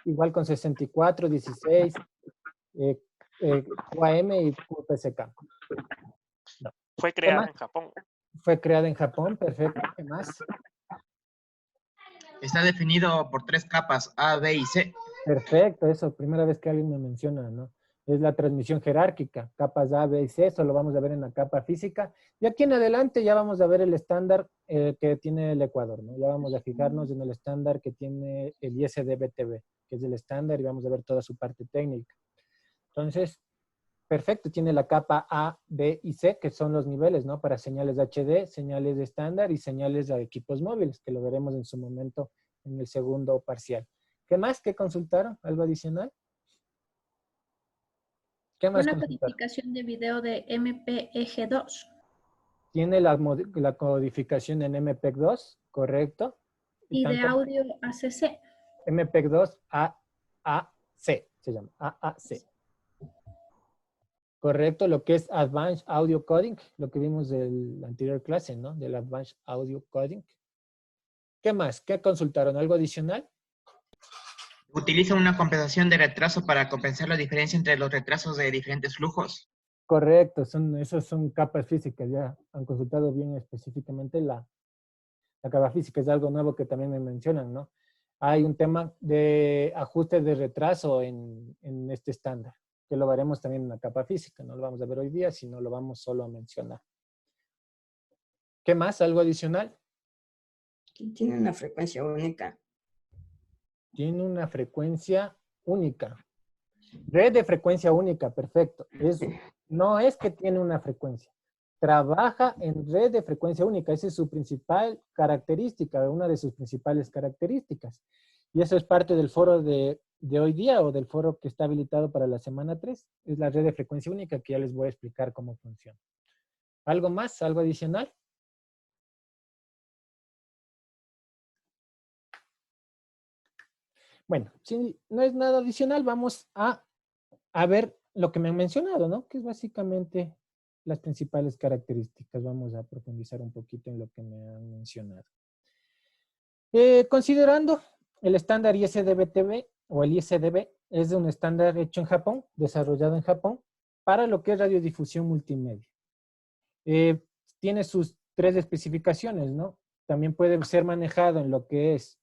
Speaker 2: igual con 64, 16, QAM y QPSK. No.
Speaker 11: Fue creada en Japón.
Speaker 2: Fue creada en Japón, perfecto. ¿Qué más?
Speaker 7: Está definido por 3 capas, A, B y C.
Speaker 2: Perfecto, eso, primera vez que alguien me menciona, ¿no? Es la transmisión jerárquica, capas A, B y C, eso lo vamos a ver en la capa física. Y aquí en adelante ya vamos a ver el estándar que tiene el Ecuador, ¿no? Ya vamos a fijarnos en el estándar que tiene el ISDBTV, que es el estándar, y vamos a ver toda su parte técnica. Entonces, perfecto, tiene la capa A, B y C, que son los niveles, ¿no? Para señales HD, señales de estándar y señales a equipos móviles, que lo veremos en su momento en el segundo parcial. ¿Qué más? ¿Qué consultaron? ¿Algo adicional? ¿Qué más
Speaker 5: Una
Speaker 2: consultaron?
Speaker 5: codificación de video de MPEG-2.
Speaker 2: Tiene la codificación en MPEG-2, correcto.
Speaker 5: Y de audio ACC.
Speaker 2: MPEG-2 AAC, se llama, AAC. Correcto, lo que es Advanced Audio Coding, lo que vimos de la anterior clase, ¿no? Del Advanced Audio Coding. ¿Qué más? ¿Qué consultaron? ¿Algo adicional?
Speaker 7: Utiliza una compensación de retraso para compensar la diferencia entre los retrasos de diferentes flujos.
Speaker 2: Correcto, esos son capas físicas, ya han consultado bien específicamente la capa física, es algo nuevo que también me mencionan, ¿no? Hay un tema de ajuste de retraso en este estándar, que lo veremos también en la capa física, no lo vamos a ver hoy día, sino lo vamos solo a mencionar. ¿Qué más? ¿Algo adicional?
Speaker 14: Tiene una frecuencia única.
Speaker 2: Tiene una frecuencia única. Red de frecuencia única, perfecto. No es que tiene una frecuencia. Trabaja en red de frecuencia única. Esa es su principal característica, una de sus principales características. Y eso es parte del foro de hoy día o del foro que está habilitado para la semana 3. Es la red de frecuencia única que ya les voy a explicar cómo funciona. ¿Algo más? ¿Algo adicional? Bueno, si no es nada adicional, vamos a ver lo que me han mencionado, ¿no? Que es básicamente las principales características. Vamos a profundizar un poquito en lo que me han mencionado. Considerando el estándar ISDBTV o el ISDB, es un estándar hecho en Japón, desarrollado en Japón, para lo que es radiodifusión multimedia. Tiene sus 3 especificaciones, ¿no? También puede ser manejado en lo que es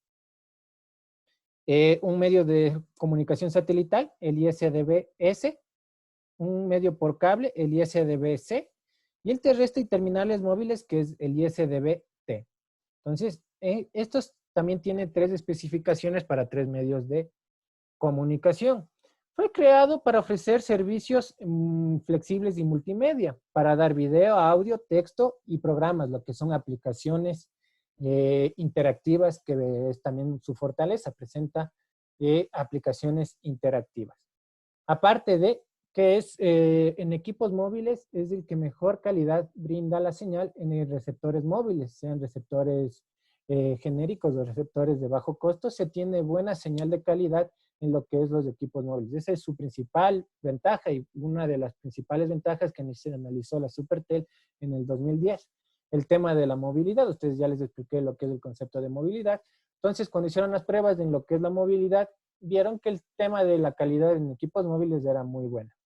Speaker 2: un medio de comunicación satelital, el ISDB-S, un medio por cable, el ISDB-C, y el terrestre y terminales móviles, que es el ISDB-T. Entonces, estos también tienen 3 especificaciones para 3 medios de comunicación. Fue creado para ofrecer servicios flexibles y multimedia, para dar video, audio, texto y programas, lo que son aplicaciones interactivas, que es también su fortaleza, presenta aplicaciones interactivas. Aparte de que es en equipos móviles, es el que mejor calidad brinda la señal en receptores móviles, sean receptores genéricos o receptores de bajo costo, se tiene buena señal de calidad en lo que es los equipos móviles. Esa es su principal ventaja y una de las principales ventajas que se analizó la Supertel en el 2010. El tema de la movilidad, ustedes ya les expliqué lo que es el concepto de movilidad. Entonces, cuando hicieron las pruebas en lo que es la movilidad, vieron que el tema de la calidad en equipos móviles era muy buena.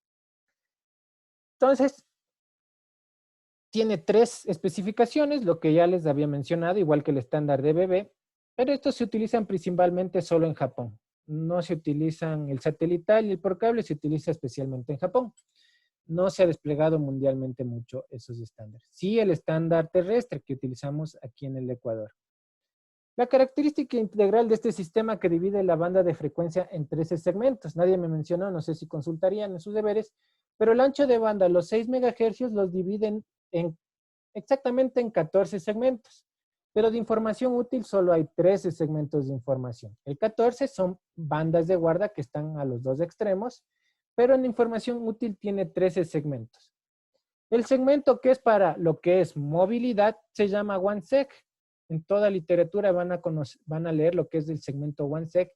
Speaker 2: Entonces, tiene 3 especificaciones, lo que ya les había mencionado, igual que el estándar DBB, pero estos se utilizan principalmente solo en Japón. No se utilizan el satelital y el por cable, se utiliza especialmente en Japón. No se ha desplegado mundialmente mucho esos estándares. Sí, el estándar terrestre que utilizamos aquí en el Ecuador. La característica integral de este sistema que divide la banda de frecuencia en 13 segmentos. Nadie me mencionó, no sé si consultarían en sus deberes, pero el ancho de banda, los 6 MHz, los dividen exactamente en 14 segmentos. Pero de información útil solo hay 13 segmentos de información. El 14 son bandas de guarda que están a los 2 extremos, pero en información útil tiene 13 segmentos. El segmento que es para lo que es movilidad se llama OneSeg. En toda literatura van a leer lo que es el segmento OneSeg,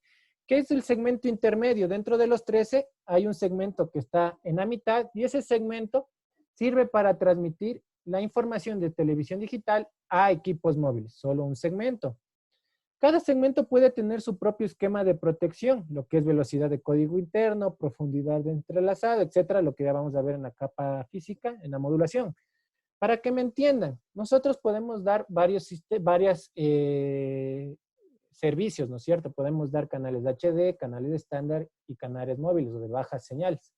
Speaker 2: que es el segmento intermedio. Dentro de los 13 hay un segmento que está en la mitad y ese segmento sirve para transmitir la información de televisión digital a equipos móviles, solo un segmento. Cada segmento puede tener su propio esquema de protección, lo que es velocidad de código interno, profundidad de entrelazado, etcétera, lo que ya vamos a ver en la capa física, en la modulación. Para que me entiendan, nosotros podemos dar varios servicios, ¿no es cierto? Podemos dar canales HD, canales estándar y canales móviles o de bajas señales.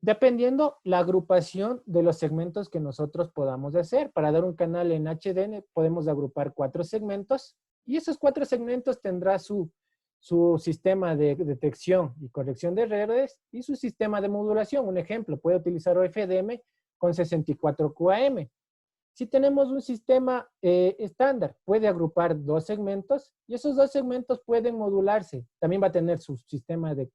Speaker 2: Dependiendo la agrupación de los segmentos que nosotros podamos hacer. Para dar un canal en HDN podemos agrupar 4 segmentos y esos 4 segmentos tendrá su sistema de detección y corrección de errores y su sistema de modulación. Un ejemplo, puede utilizar OFDM con 64 QAM. Si tenemos un sistema estándar, puede agrupar 2 segmentos y esos 2 segmentos pueden modularse. También va a tener su sistema de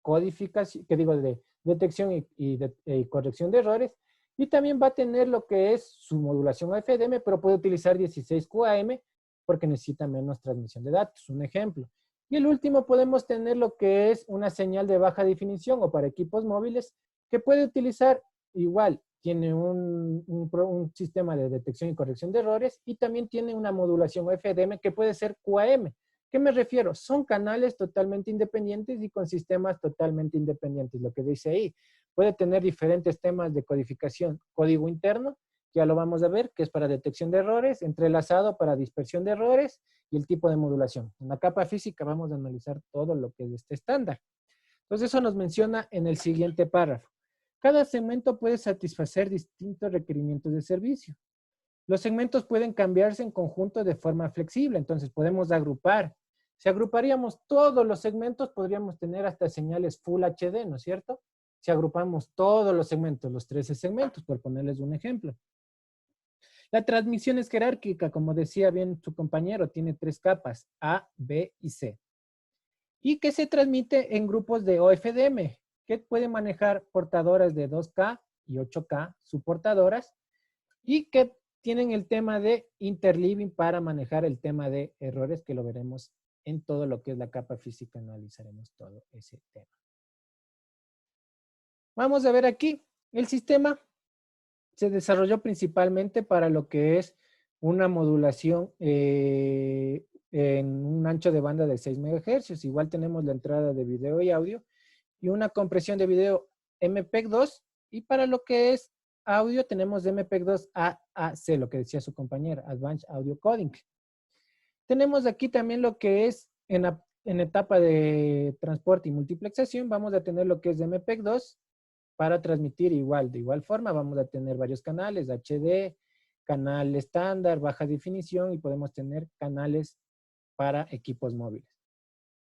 Speaker 2: codificación, de detección y corrección de errores, y también va a tener lo que es su modulación FDM, pero puede utilizar 16 QAM porque necesita menos transmisión de datos, un ejemplo. Y el último podemos tener lo que es una señal de baja definición o para equipos móviles que puede utilizar igual, tiene un sistema de detección y corrección de errores y también tiene una modulación FDM que puede ser QAM. ¿Qué me refiero? Son canales totalmente independientes y con sistemas totalmente independientes. Lo que dice ahí, puede tener diferentes temas de codificación. Código interno, ya lo vamos a ver, que es para detección de errores, entrelazado para dispersión de errores y el tipo de modulación. En la capa física vamos a analizar todo lo que es este estándar. Entonces eso nos menciona en el siguiente párrafo. Cada segmento puede satisfacer distintos requerimientos de servicio. Los segmentos pueden cambiarse en conjunto de forma flexible, entonces podemos agrupar. Si agruparíamos todos los segmentos, podríamos tener hasta señales Full HD, ¿no es cierto? Si agrupamos todos los segmentos, los 13 segmentos, por ponerles un ejemplo. La transmisión es jerárquica, como decía bien su compañero, tiene 3 capas, A, B y C. Y que se transmite en grupos de OFDM, que pueden manejar portadoras de 2K y 8K, subportadoras, y que tienen el tema de interleaving para manejar el tema de errores, que lo veremos en todo lo que es la capa física, analizaremos todo ese tema. Vamos a ver aquí, el sistema se desarrolló principalmente para lo que es una modulación en un ancho de banda de 6 MHz. Igual tenemos la entrada de video y audio y una compresión de video MPEG-2 y para lo que es audio tenemos MPEG-2 AAC, lo que decía su compañera, Advanced Audio Coding. Tenemos aquí también lo que es en etapa de transporte y multiplexación, vamos a tener lo que es MPEG-2 para transmitir igual, de igual forma vamos a tener varios canales, HD, canal estándar, baja definición y podemos tener canales para equipos móviles.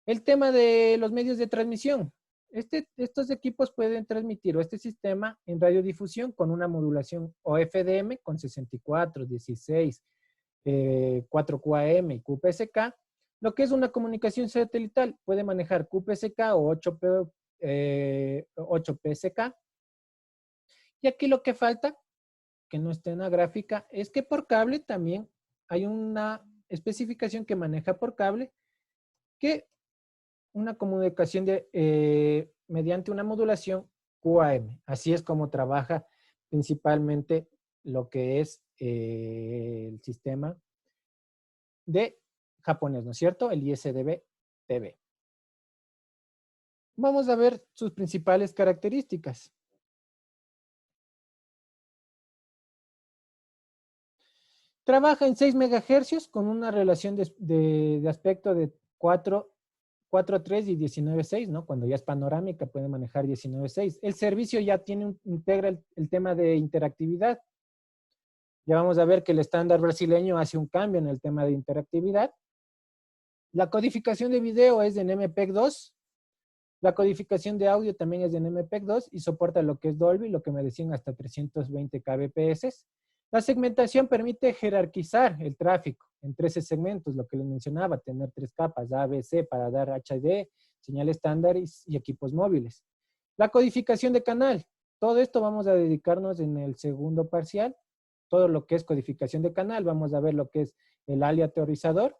Speaker 2: El tema de los medios de transmisión. Estos equipos pueden transmitir o este sistema en radiodifusión con una modulación OFDM con 64, 16, 4QAM y QPSK, lo que es una comunicación satelital. Puede manejar QPSK o 8PSK. Y aquí lo que falta, que no está en la gráfica, es que por cable también hay una especificación que maneja por cable, que una comunicación mediante una modulación QAM. Así es como trabaja principalmente lo que es el sistema de japonés, ¿no es cierto? El ISDB-TV. Vamos a ver sus principales características. Trabaja en 6 MHz con una relación de aspecto de 4.3 y 19.6, ¿no? Cuando ya es panorámica puede manejar 19.6. El servicio ya integra el tema de interactividad. Ya vamos a ver que el estándar brasileño hace un cambio en el tema de interactividad. La codificación de video es en MPEG-2. La codificación de audio también es en MPEG-2 y soporta lo que es Dolby, lo que me decían hasta 320 kbps. La segmentación permite jerarquizar el tráfico en 13 segmentos, lo que les mencionaba, tener 3 capas, A, B, C, para dar HD, señal estándar y equipos móviles. La codificación de canal. Todo esto vamos a dedicarnos en el segundo parcial. Todo lo que es codificación de canal. Vamos a ver lo que es el aleatorizador,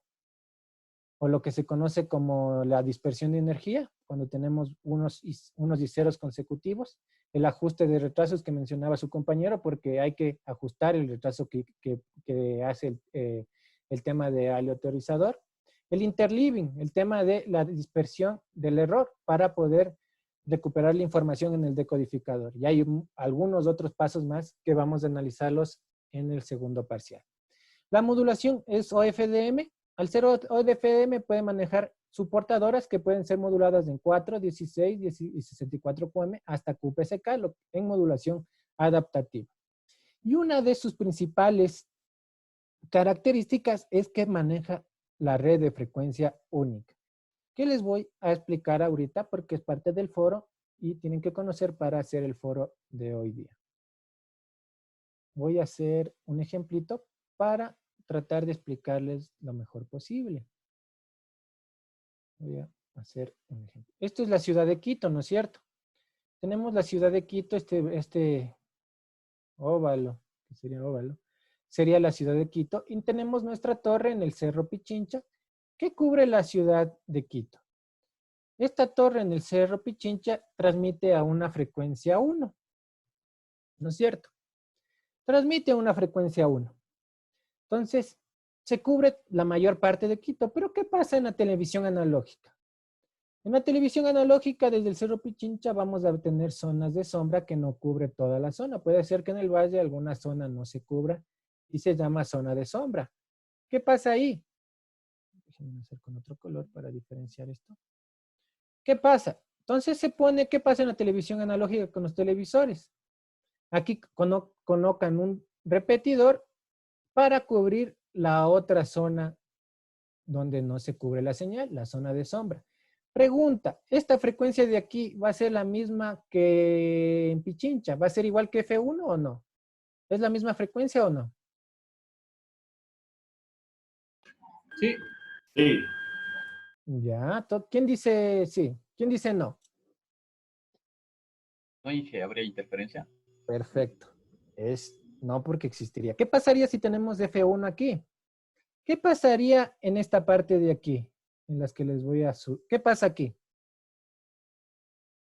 Speaker 2: o lo que se conoce como la dispersión de energía, cuando tenemos unos y ceros consecutivos. El ajuste de retrasos que mencionaba su compañero, porque hay que ajustar el retraso que hace el tema de aleatorizador. El interleaving, el tema de la dispersión del error para poder recuperar la información en el decodificador. Y hay algunos otros pasos más que vamos a analizarlos en el segundo parcial. La modulación es OFDM. Al ser OFDM puede manejar soportadoras que pueden ser moduladas en 4, 16 y 64 QM hasta QPSK en modulación adaptativa. Y una de sus principales características es que maneja la red de frecuencia única, que les voy a explicar ahorita porque es parte del foro y tienen que conocer para hacer el foro de hoy día. Voy a hacer un ejemplito para tratar de explicarles lo mejor posible. Voy a hacer un ejemplo. Esto es la ciudad de Quito, ¿no es cierto? Tenemos la ciudad de Quito, este óvalo, que sería óvalo, sería la ciudad de Quito, y tenemos nuestra torre en el Cerro Pichincha, que cubre la ciudad de Quito. Esta torre en el Cerro Pichincha transmite a una frecuencia 1, ¿no es cierto? Transmite a una frecuencia 1. Entonces, se cubre la mayor parte de Quito. Pero, ¿qué pasa en la televisión analógica? En la televisión analógica, desde el Cerro Pichincha, vamos a tener zonas de sombra que no cubre toda la zona. Puede ser que en el valle alguna zona no se cubra y se llama zona de sombra. ¿Qué pasa ahí? Déjenme hacer con otro color para diferenciar esto. ¿Qué pasa? Entonces se pone, ¿qué pasa en la televisión analógica con los televisores? Aquí colocan un repetidor para cubrir la otra zona donde no se cubre la señal, la zona de sombra. Pregunta, ¿esta frecuencia de aquí va a ser la misma que en Pichincha? ¿Va a ser igual que F1 o no? ¿Es la misma frecuencia o no?
Speaker 13: Sí.
Speaker 12: Sí.
Speaker 2: Ya, ¿quién dice sí? ¿Quién dice no?
Speaker 6: ¿No dije habría interferencia?
Speaker 2: Perfecto. Es no porque existiría. ¿Qué pasaría si tenemos F1 aquí? ¿Qué pasaría en esta parte de aquí? En las que les voy a... ¿Qué pasa aquí?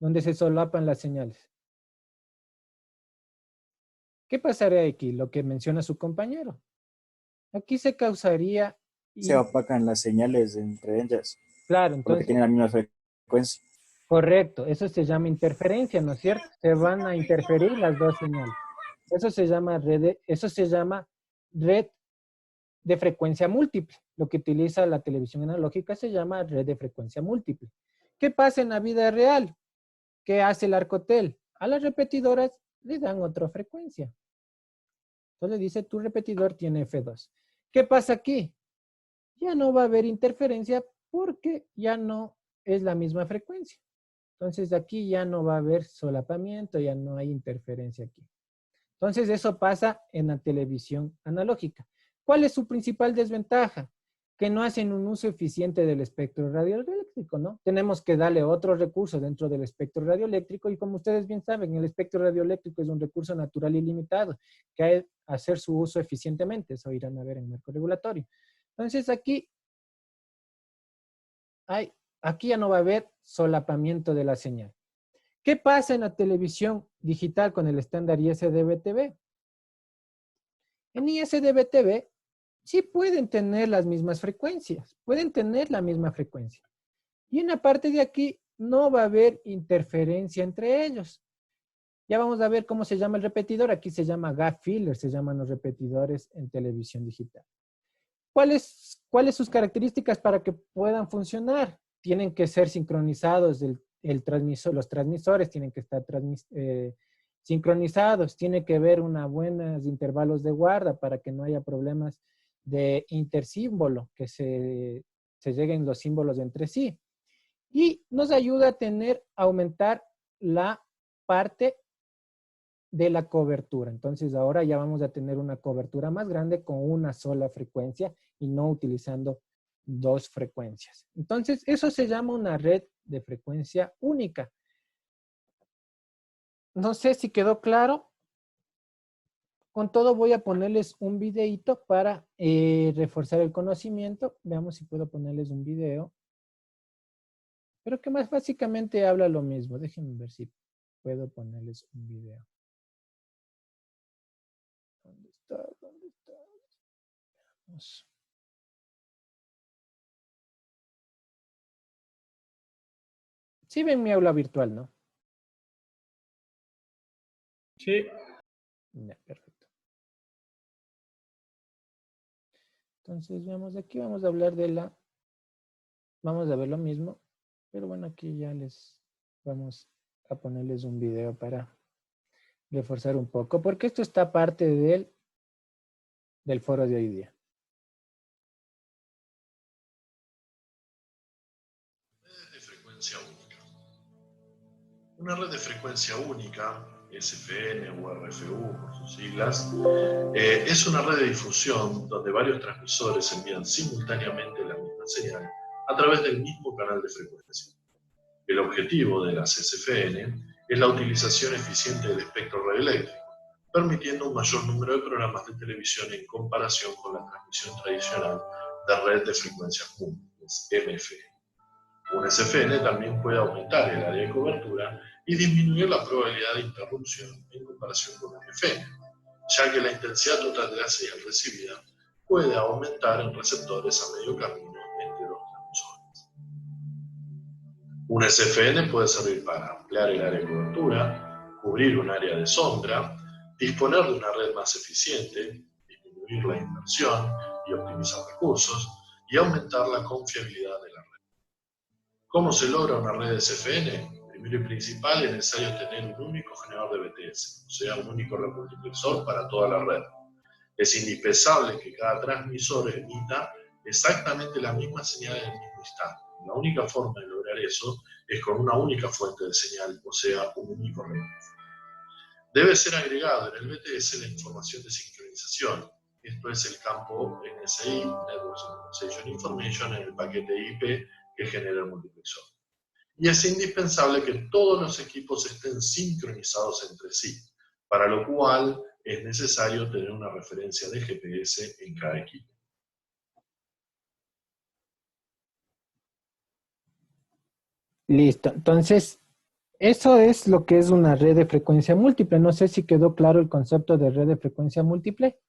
Speaker 2: Donde se solapan las señales. ¿Qué pasaría aquí? Lo que menciona su compañero. Aquí se causaría...
Speaker 9: Se opacan las señales entre ellas.
Speaker 2: Claro,
Speaker 9: Porque
Speaker 2: entonces...
Speaker 9: tienen la misma frecuencia.
Speaker 2: Correcto, eso se llama interferencia, ¿no es cierto? Se van a interferir las dos señales. Eso se llama red de frecuencia múltiple. Lo que utiliza la televisión analógica se llama red de frecuencia múltiple. ¿Qué pasa en la vida real? ¿Qué hace el Arcotel? A las repetidoras le dan otra frecuencia. Entonces dice, tu repetidor tiene F2. ¿Qué pasa aquí? Ya no va a haber interferencia porque ya no es la misma frecuencia. Entonces aquí ya no va a haber solapamiento, ya no hay interferencia aquí. Entonces eso pasa en la televisión analógica. ¿Cuál es su principal desventaja? Que no hacen un uso eficiente del espectro radioeléctrico, ¿no? Tenemos que darle otro recurso dentro del espectro radioeléctrico y como ustedes bien saben, el espectro radioeléctrico es un recurso natural ilimitado que hay que hacer su uso eficientemente. Eso irán a ver en marco regulatorio. Entonces aquí ya no va a haber solapamiento de la señal. ¿Qué pasa en la televisión digital con el estándar ISDB-TV? En ISDB-TV sí pueden tener las mismas frecuencias, pueden tener la misma frecuencia. Y en la parte de aquí no va a haber interferencia entre ellos. Ya vamos a ver cómo se llama el repetidor. Aquí se llama gap filler, se llaman los repetidores en televisión digital. ¿Cuáles sus características para que puedan funcionar? Tienen que ser sincronizados, los transmisores tienen que estar sincronizados, tiene que haber buenos intervalos de guarda para que no haya problemas de intersímbolo, que se lleguen los símbolos entre sí. Y nos ayuda a aumentar la parte de la cobertura. Entonces ahora ya vamos a tener una cobertura más grande con una sola frecuencia y no utilizando dos frecuencias. Entonces eso se llama una red de frecuencia única. No sé si quedó claro. Con todo voy a ponerles un videito para reforzar el conocimiento. Veamos si puedo ponerles un video. Pero que más básicamente habla lo mismo. Déjenme ver si puedo ponerles un video. ¿Dónde está? ¿Dónde está? Veamos. Sí ven mi aula virtual, ¿no?
Speaker 13: Sí.
Speaker 2: Ya, perfecto. Entonces, veamos aquí, vamos a hablar vamos a ver lo mismo, pero bueno, aquí ya vamos a ponerles un video para reforzar un poco, porque esto está parte del foro de hoy día.
Speaker 15: De frecuencia única. Una red de frecuencia única, SFN o RFU por sus siglas, es una red de difusión donde varios transmisores envían simultáneamente la misma señal a través del mismo canal de frecuencia. El objetivo de las SFN es la utilización eficiente del espectro radioeléctrico, permitiendo un mayor número de programas de televisión en comparación con la transmisión tradicional de red de frecuencias múltiples, MFN. Un SFN también puede aumentar el área de cobertura y disminuir la probabilidad de interrupción en comparación con un MFN, ya que la intensidad total de la señal recibida puede aumentar en receptores a medio camino entre los transmisores. Un SFN puede servir para ampliar el área de cobertura, cubrir un área de sombra, disponer de una red más eficiente, disminuir la inversión y optimizar recursos, y aumentar la confiabilidad de la red. ¿Cómo se logra una red de SFN? Primero y principal es necesario tener un único generador de BTS, o sea, un único remultiplexor para toda la red. Es indispensable que cada transmisor emita exactamente la misma señal en el mismo instante. La única forma de lograr eso es con una única fuente de señal, o sea, un único reloj. Debe ser agregado en el BTS la información de sincronización. Esto es el campo NSI, Network Synchronization Information, en el paquete IP que genera el multiplexor. Y es indispensable que todos los equipos estén sincronizados entre sí, para lo cual es necesario tener una referencia de GPS en cada equipo.
Speaker 2: Listo. Entonces, eso es lo que es una red de frecuencia múltiple. No sé si quedó claro el concepto de red de frecuencia múltiple.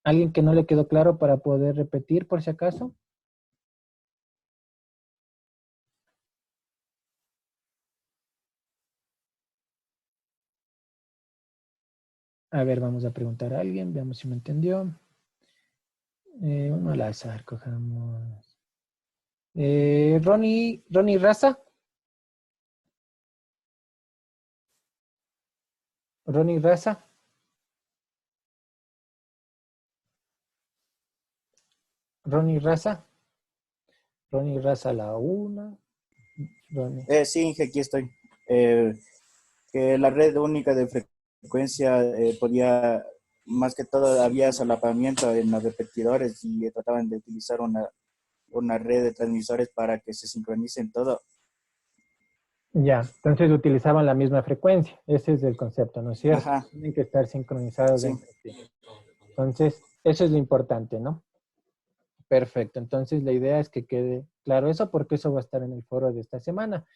Speaker 2: ¿Alguien que no le quedó claro para poder repetir por si acaso? A ver, vamos a preguntar a alguien. Veamos si me entendió. Uno al azar, cojamos. Ronnie Raza. Ronnie Raza. Ronnie Raza. Ronnie Raza la 1. Ronnie.
Speaker 9: Sí, Inge, aquí estoy. Que la red única de frecuencia podía, más que todo, había solapamiento en los repetidores y trataban de utilizar una red de transmisores para que se sincronicen todo.
Speaker 2: Ya, entonces utilizaban la misma frecuencia. Ese es el concepto, ¿no es cierto?
Speaker 9: Ajá.
Speaker 2: Tienen que estar sincronizados
Speaker 9: Sí.
Speaker 2: entre sí. Entonces, eso es lo importante, ¿no? Perfecto. Entonces, la idea es que quede claro eso, porque eso va a estar en el foro de esta semana.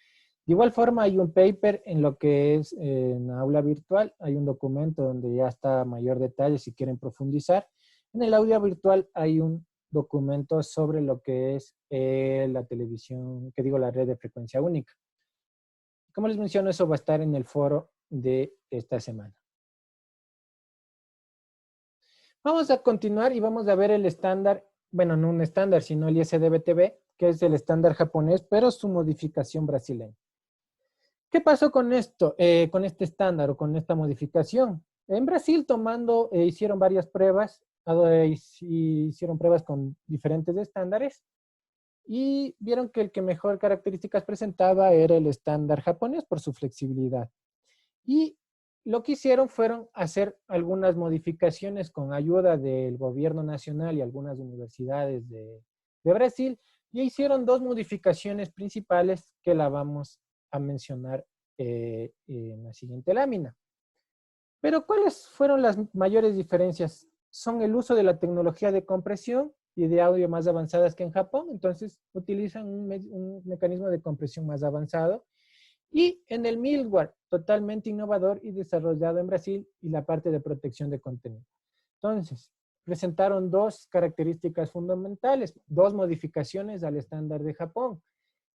Speaker 2: De igual forma, hay un paper en lo que es en aula virtual. Hay un documento donde ya está mayor detalle si quieren profundizar. En el audio virtual hay un documento sobre lo que es la televisión, la red de frecuencia única. Como les menciono, eso va a estar en el foro de esta semana. Vamos a continuar y vamos a ver el estándar, bueno, no un estándar, sino el ISDB-TV, que es el estándar japonés, pero su modificación brasileña. ¿Qué pasó con esto, con este estándar o con esta modificación? En Brasil hicieron varias pruebas, hicieron pruebas con diferentes estándares y vieron que el que mejor características presentaba era el estándar japonés por su flexibilidad. Y lo que hicieron fueron hacer algunas modificaciones con ayuda del gobierno nacional y algunas universidades de Brasil, y hicieron dos modificaciones principales que la vamos a mencionar en la siguiente lámina. Pero ¿cuáles fueron las mayores diferencias? Son el uso de la tecnología de compresión y de audio más avanzadas que en Japón, entonces utilizan un mecanismo de compresión más avanzado. Y en el middleware, totalmente innovador y desarrollado en Brasil, y la parte de protección de contenido. Entonces, presentaron dos características fundamentales, dos modificaciones al estándar de Japón,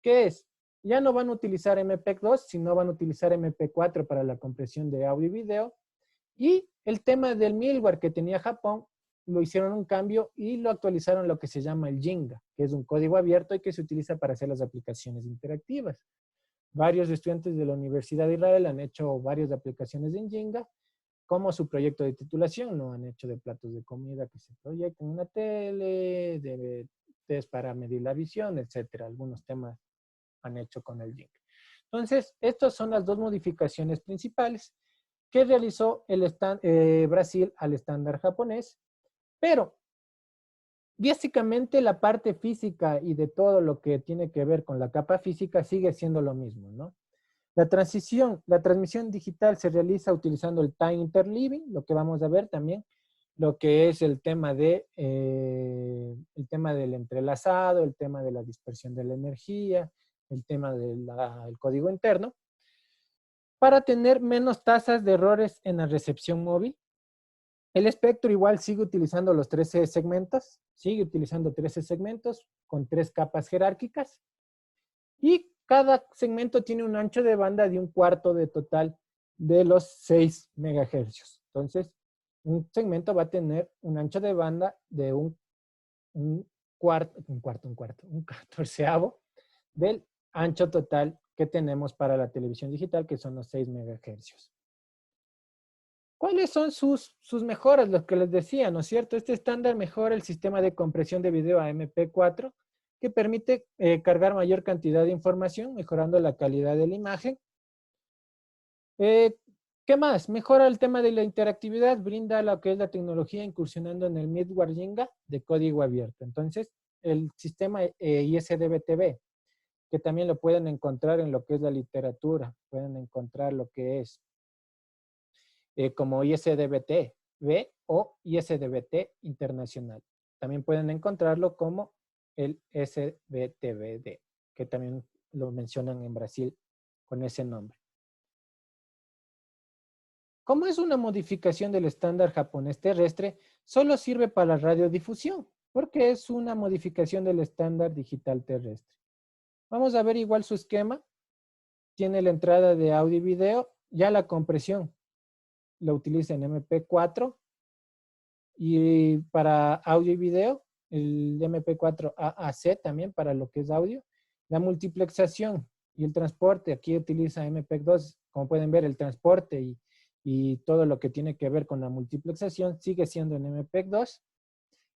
Speaker 2: que es, ya no van a utilizar MPEG 2, sino van a utilizar MP4 para la compresión de audio y video. Y el tema del middleware que tenía Japón, lo hicieron un cambio y lo actualizaron lo que se llama el Jinga, que es un código abierto y que se utiliza para hacer las aplicaciones interactivas. Varios estudiantes de la Universidad de Israel han hecho varias aplicaciones en Jinga, como su proyecto de titulación, ¿no? Han hecho de platos de comida que se proyectan en una tele, de test para medir la visión, etcétera. Algunos temas han hecho con el Jinga. Entonces, estas son las dos modificaciones principales que realizó Brasil al estándar japonés, pero básicamente la parte física y de todo lo que tiene que ver con la capa física sigue siendo lo mismo, ¿no? La transmisión digital se realiza utilizando el time interleaving, lo que vamos a ver también, lo que es el tema del entrelazado, el tema de la dispersión de la energía, el tema del código interno, para tener menos tasas de errores en la recepción móvil. El espectro igual sigue utilizando los 13 segmentos, con 3 capas jerárquicas, y cada segmento tiene un ancho de banda de 1/4 de total de los 6 megahercios. Entonces, un segmento va a tener un ancho de banda de un catorceavo del ancho total que tenemos para la televisión digital, que son los 6 megahercios. ¿Cuáles son sus mejoras? Lo que les decía, ¿no es cierto? Este estándar mejora el sistema de compresión de video a MP4, que permite cargar mayor cantidad de información, mejorando la calidad de la imagen. ¿Qué más? Mejora el tema de la interactividad, brinda lo que es la tecnología incursionando en el middleware Jinga de código abierto. Entonces, el sistema ISDB-TV, que también lo pueden encontrar en lo que es la literatura, pueden encontrar lo que es como ISDB-TV o ISDB-T internacional. También pueden encontrarlo como el SBTVD, que también lo mencionan en Brasil con ese nombre. Como es una modificación del estándar japonés terrestre, solo sirve para radiodifusión, porque es una modificación del estándar digital terrestre. Vamos a ver igual su esquema. Tiene la entrada de audio y video, ya la compresión la utiliza en MP4, y para audio y video, el MP4 AAC también para lo que es audio. La multiplexación y el transporte, aquí utiliza MPEG 2, como pueden ver, el transporte y todo lo que tiene que ver con la multiplexación sigue siendo en MPEG 2.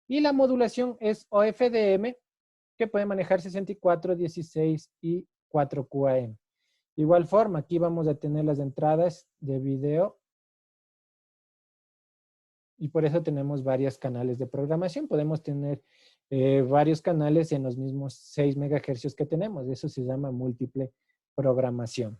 Speaker 2: Y la modulación es OFDM, que puede manejar 64, 16 y 4QAM. De igual forma, aquí vamos a tener las entradas de video y por eso tenemos varios canales de programación. Podemos tener varios canales en los mismos 6 MHz que tenemos. Eso se llama múltiple programación.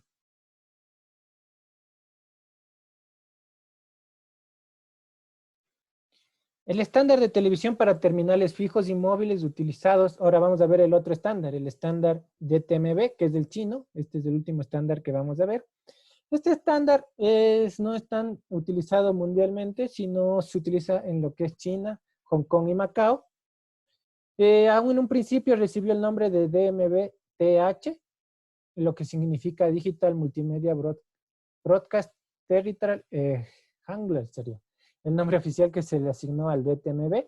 Speaker 2: El estándar de televisión para terminales fijos y móviles utilizados. Ahora vamos a ver el otro estándar, el estándar DTMB, que es del chino. Este es el último estándar que vamos a ver. Este estándar no es tan utilizado mundialmente, sino se utiliza en lo que es China, Hong Kong y Macao. Aún en un principio recibió el nombre de DMB-TH, lo que significa Digital Multimedia Broadcast Territorial Hangul sería el nombre oficial que se le asignó al DTMB.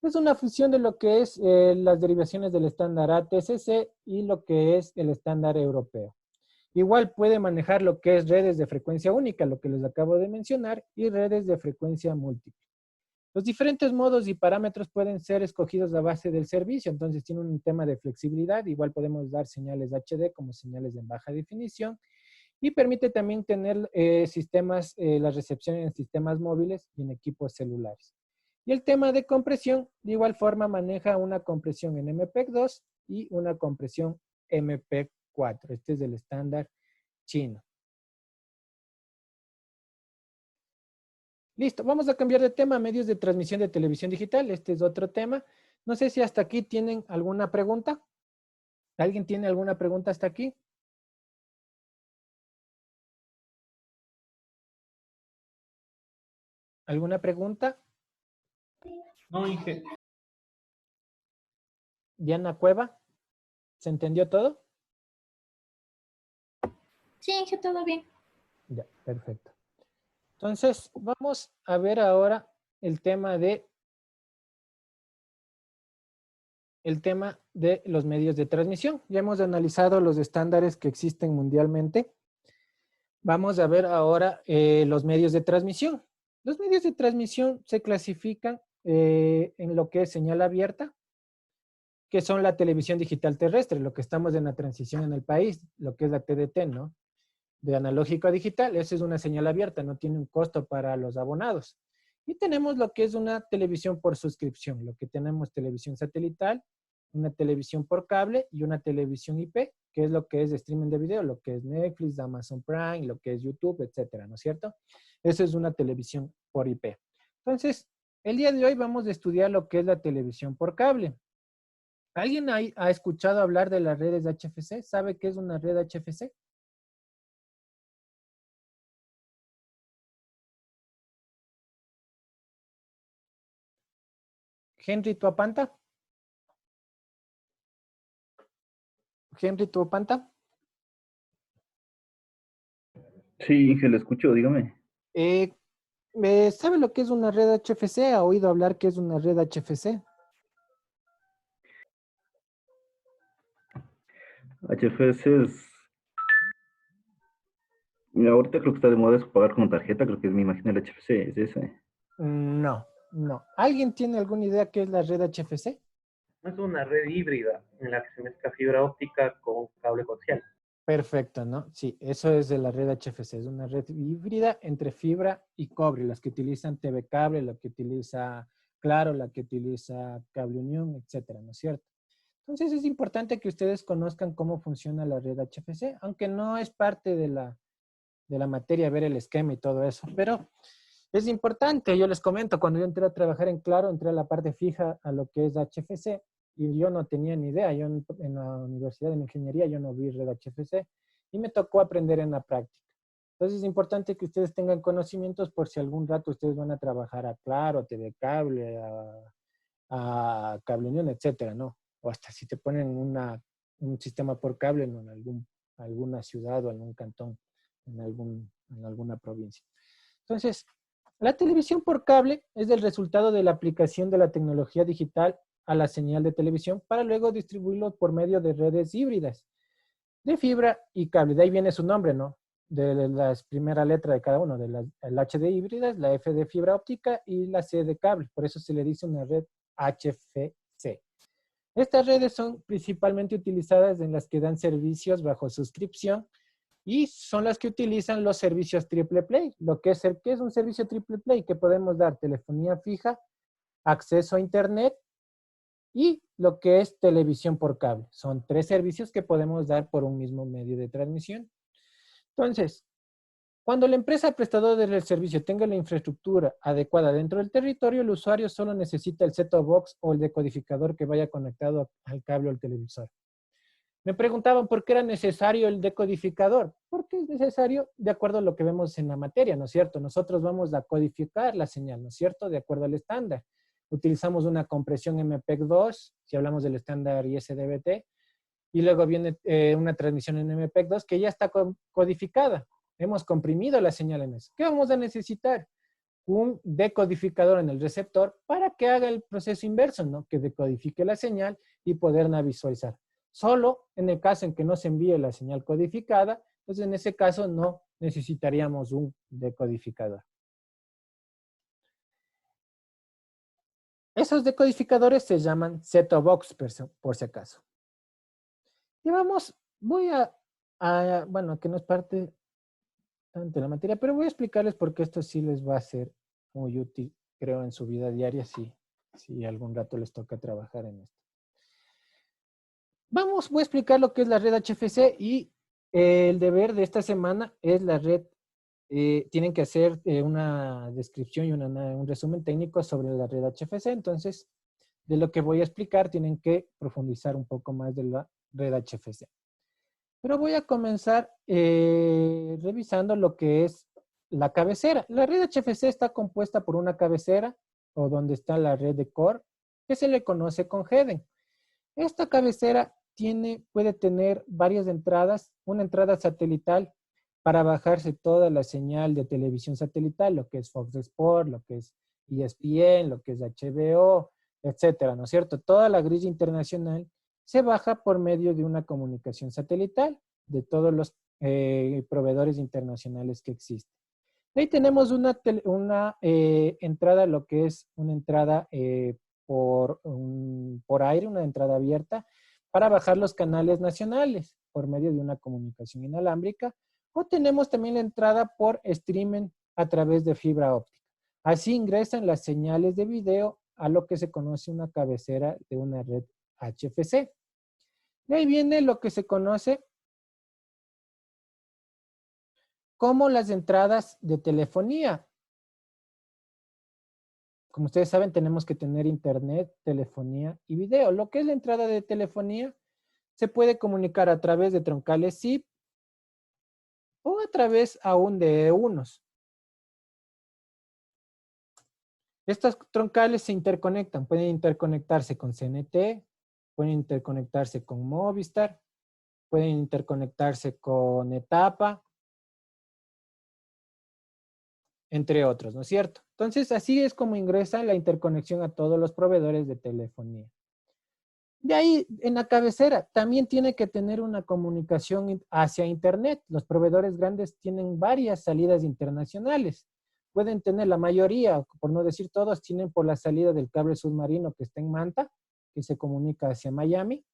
Speaker 2: Es una fusión de lo que es las derivaciones del estándar ATCC y lo que es el estándar europeo. Igual puede manejar lo que es redes de frecuencia única, lo que les acabo de mencionar, y redes de frecuencia múltiple. Los diferentes modos y parámetros pueden ser escogidos a base del servicio, entonces tiene un tema de flexibilidad. Igual podemos dar señales HD como señales en baja definición, y permite también tener sistemas, la recepción en sistemas móviles y en equipos celulares. Y el tema de compresión, de igual forma maneja una compresión en MPEG 2 y una compresión MPEG 4. Este es el estándar chino. Listo, vamos a cambiar de tema, medios de transmisión de televisión digital. Este es otro tema. No sé si hasta aquí tienen alguna pregunta. ¿Alguien tiene alguna pregunta hasta aquí? ¿Alguna pregunta?
Speaker 12: No, Inge.
Speaker 2: Diana Cueva, ¿se entendió todo?
Speaker 5: Sí, Inge, todo bien.
Speaker 2: Ya, perfecto. Entonces, vamos a ver ahora el tema de los medios de transmisión. Ya hemos analizado los estándares que existen mundialmente. Vamos a ver ahora los medios de transmisión. Los medios de transmisión se clasifican en lo que es señal abierta, que son la televisión digital terrestre, lo que estamos en la transición en el país, lo que es la TDT, ¿no? De analógico a digital. Esa es una señal abierta, no tiene un costo para los abonados. Y tenemos lo que es una televisión por suscripción, lo que tenemos televisión satelital, una televisión por cable y una televisión IP, que es lo que es streaming de video, lo que es Netflix, Amazon Prime, lo que es YouTube, etcétera, ¿no es cierto? Eso es una televisión por IP. Entonces, el día de hoy vamos a estudiar lo que es la televisión por cable. ¿Alguien ha escuchado hablar de las redes HFC? ¿Sabe qué es una red HFC? Henry Tuapanta. Henry Tuapanta.
Speaker 12: Sí, Inge, lo escucho, dígame.
Speaker 2: ¿Sabe lo que es una red HFC? ¿Ha oído hablar qué es una red HFC?
Speaker 12: HFS es... Mira, ahorita creo que está de moda es pagar con tarjeta, creo que me imagino el HFC, es ese.
Speaker 2: No. ¿Alguien tiene alguna idea qué es la red HFC?
Speaker 3: Es una red híbrida en la que se mezcla fibra óptica con cable coaxial.
Speaker 2: Perfecto, ¿no? Sí, eso es de la red HFC. Es una red híbrida entre fibra y cobre. Las que utilizan TV Cable, la que utiliza Claro, la que utiliza Cable Unión, etcétera, ¿no es cierto? Entonces es importante que ustedes conozcan cómo funciona la red HFC, aunque no es parte de la materia ver el esquema y todo eso, pero es importante. Yo les comento, cuando yo entré a trabajar en Claro, entré a la parte fija a lo que es HFC y yo no tenía ni idea. Yo en la Universidad de Ingeniería yo no vi red HFC y me tocó aprender en la práctica. Entonces es importante que ustedes tengan conocimientos por si algún rato ustedes van a trabajar a Claro, a TV Cable, a Cable Unión, etcétera, ¿no? O hasta si te ponen un sistema por cable, ¿no? En alguna ciudad o en un cantón, en alguna provincia. Entonces, la televisión por cable es el resultado de la aplicación de la tecnología digital a la señal de televisión para luego distribuirlo por medio de redes híbridas de fibra y cable. De ahí viene su nombre, ¿no? De la primera letra de cada uno, el H de híbridas, la F de fibra óptica y la C de cable. Por eso se le dice una red HFC. Estas redes son principalmente utilizadas en las que dan servicios bajo suscripción y son las que utilizan los servicios triple play. ¿Qué es un servicio triple play? Que podemos dar telefonía fija, acceso a internet y lo que es televisión por cable. Son 3 servicios que podemos dar por un mismo medio de transmisión. Entonces, cuando la empresa prestadora del servicio tenga la infraestructura adecuada dentro del territorio, el usuario solo necesita el set-top box o el decodificador que vaya conectado al cable o al televisor. Me preguntaban por qué era necesario el decodificador. Porque es necesario de acuerdo a lo que vemos en la materia, ¿no es cierto? Nosotros vamos a codificar la señal, ¿no es cierto? De acuerdo al estándar. Utilizamos una compresión MPEG-2, si hablamos del estándar ISDBT, y luego viene una transmisión en MPEG-2 que ya está codificada. Hemos comprimido la señal en eso. ¿Qué vamos a necesitar? Un decodificador en el receptor para que haga el proceso inverso, ¿no? Que decodifique la señal y poderla visualizar. Solo en el caso en que no se envíe la señal codificada, pues en ese caso no necesitaríamos un decodificador. Esos decodificadores se llaman set-top box, por si acaso. Y vamos, bueno, que no es parte de la materia, pero voy a explicarles por qué esto sí les va a ser muy útil, creo, en su vida diaria, si algún rato les toca trabajar en esto. Voy a explicar lo que es la red HFC y el deber de esta semana es la red. Tienen que hacer una descripción y un resumen técnico sobre la red HFC. Entonces, de lo que voy a explicar, tienen que profundizar un poco más de la red HFC. Pero voy a comenzar revisando lo que es la cabecera. La red HFC está compuesta por una cabecera, o donde está la red de core, que se le conoce con heading. Esta cabecera puede tener varias entradas, una entrada satelital para bajarse toda la señal de televisión satelital, lo que es Fox Sports, lo que es ESPN, lo que es HBO, etcétera, ¿no es cierto? Toda la grilla internacional se baja por medio de una comunicación satelital de todos los proveedores internacionales que existen. Ahí tenemos una entrada, lo que es una entrada por aire, una entrada abierta, para bajar los canales nacionales por medio de una comunicación inalámbrica. O tenemos también la entrada por streaming a través de fibra óptica. Así ingresan las señales de video a lo que se conoce una cabecera de una red HFC. De ahí viene lo que se conoce como las entradas de telefonía. Como ustedes saben, tenemos que tener internet, telefonía y video. Lo que es la entrada de telefonía se puede comunicar a través de troncales SIP o a través aún de unos. Estos troncales se interconectan, pueden interconectarse con CNT, pueden interconectarse con Movistar, pueden interconectarse con Etapa, entre otros, ¿no es cierto? Entonces, así es como ingresa la interconexión a todos los proveedores de telefonía. De ahí, en la cabecera, también tiene que tener una comunicación hacia Internet. Los proveedores grandes tienen varias salidas internacionales. Pueden tener, la mayoría, por no decir todos, tienen por la salida del cable submarino que está en Manta, que se comunica hacia Miami,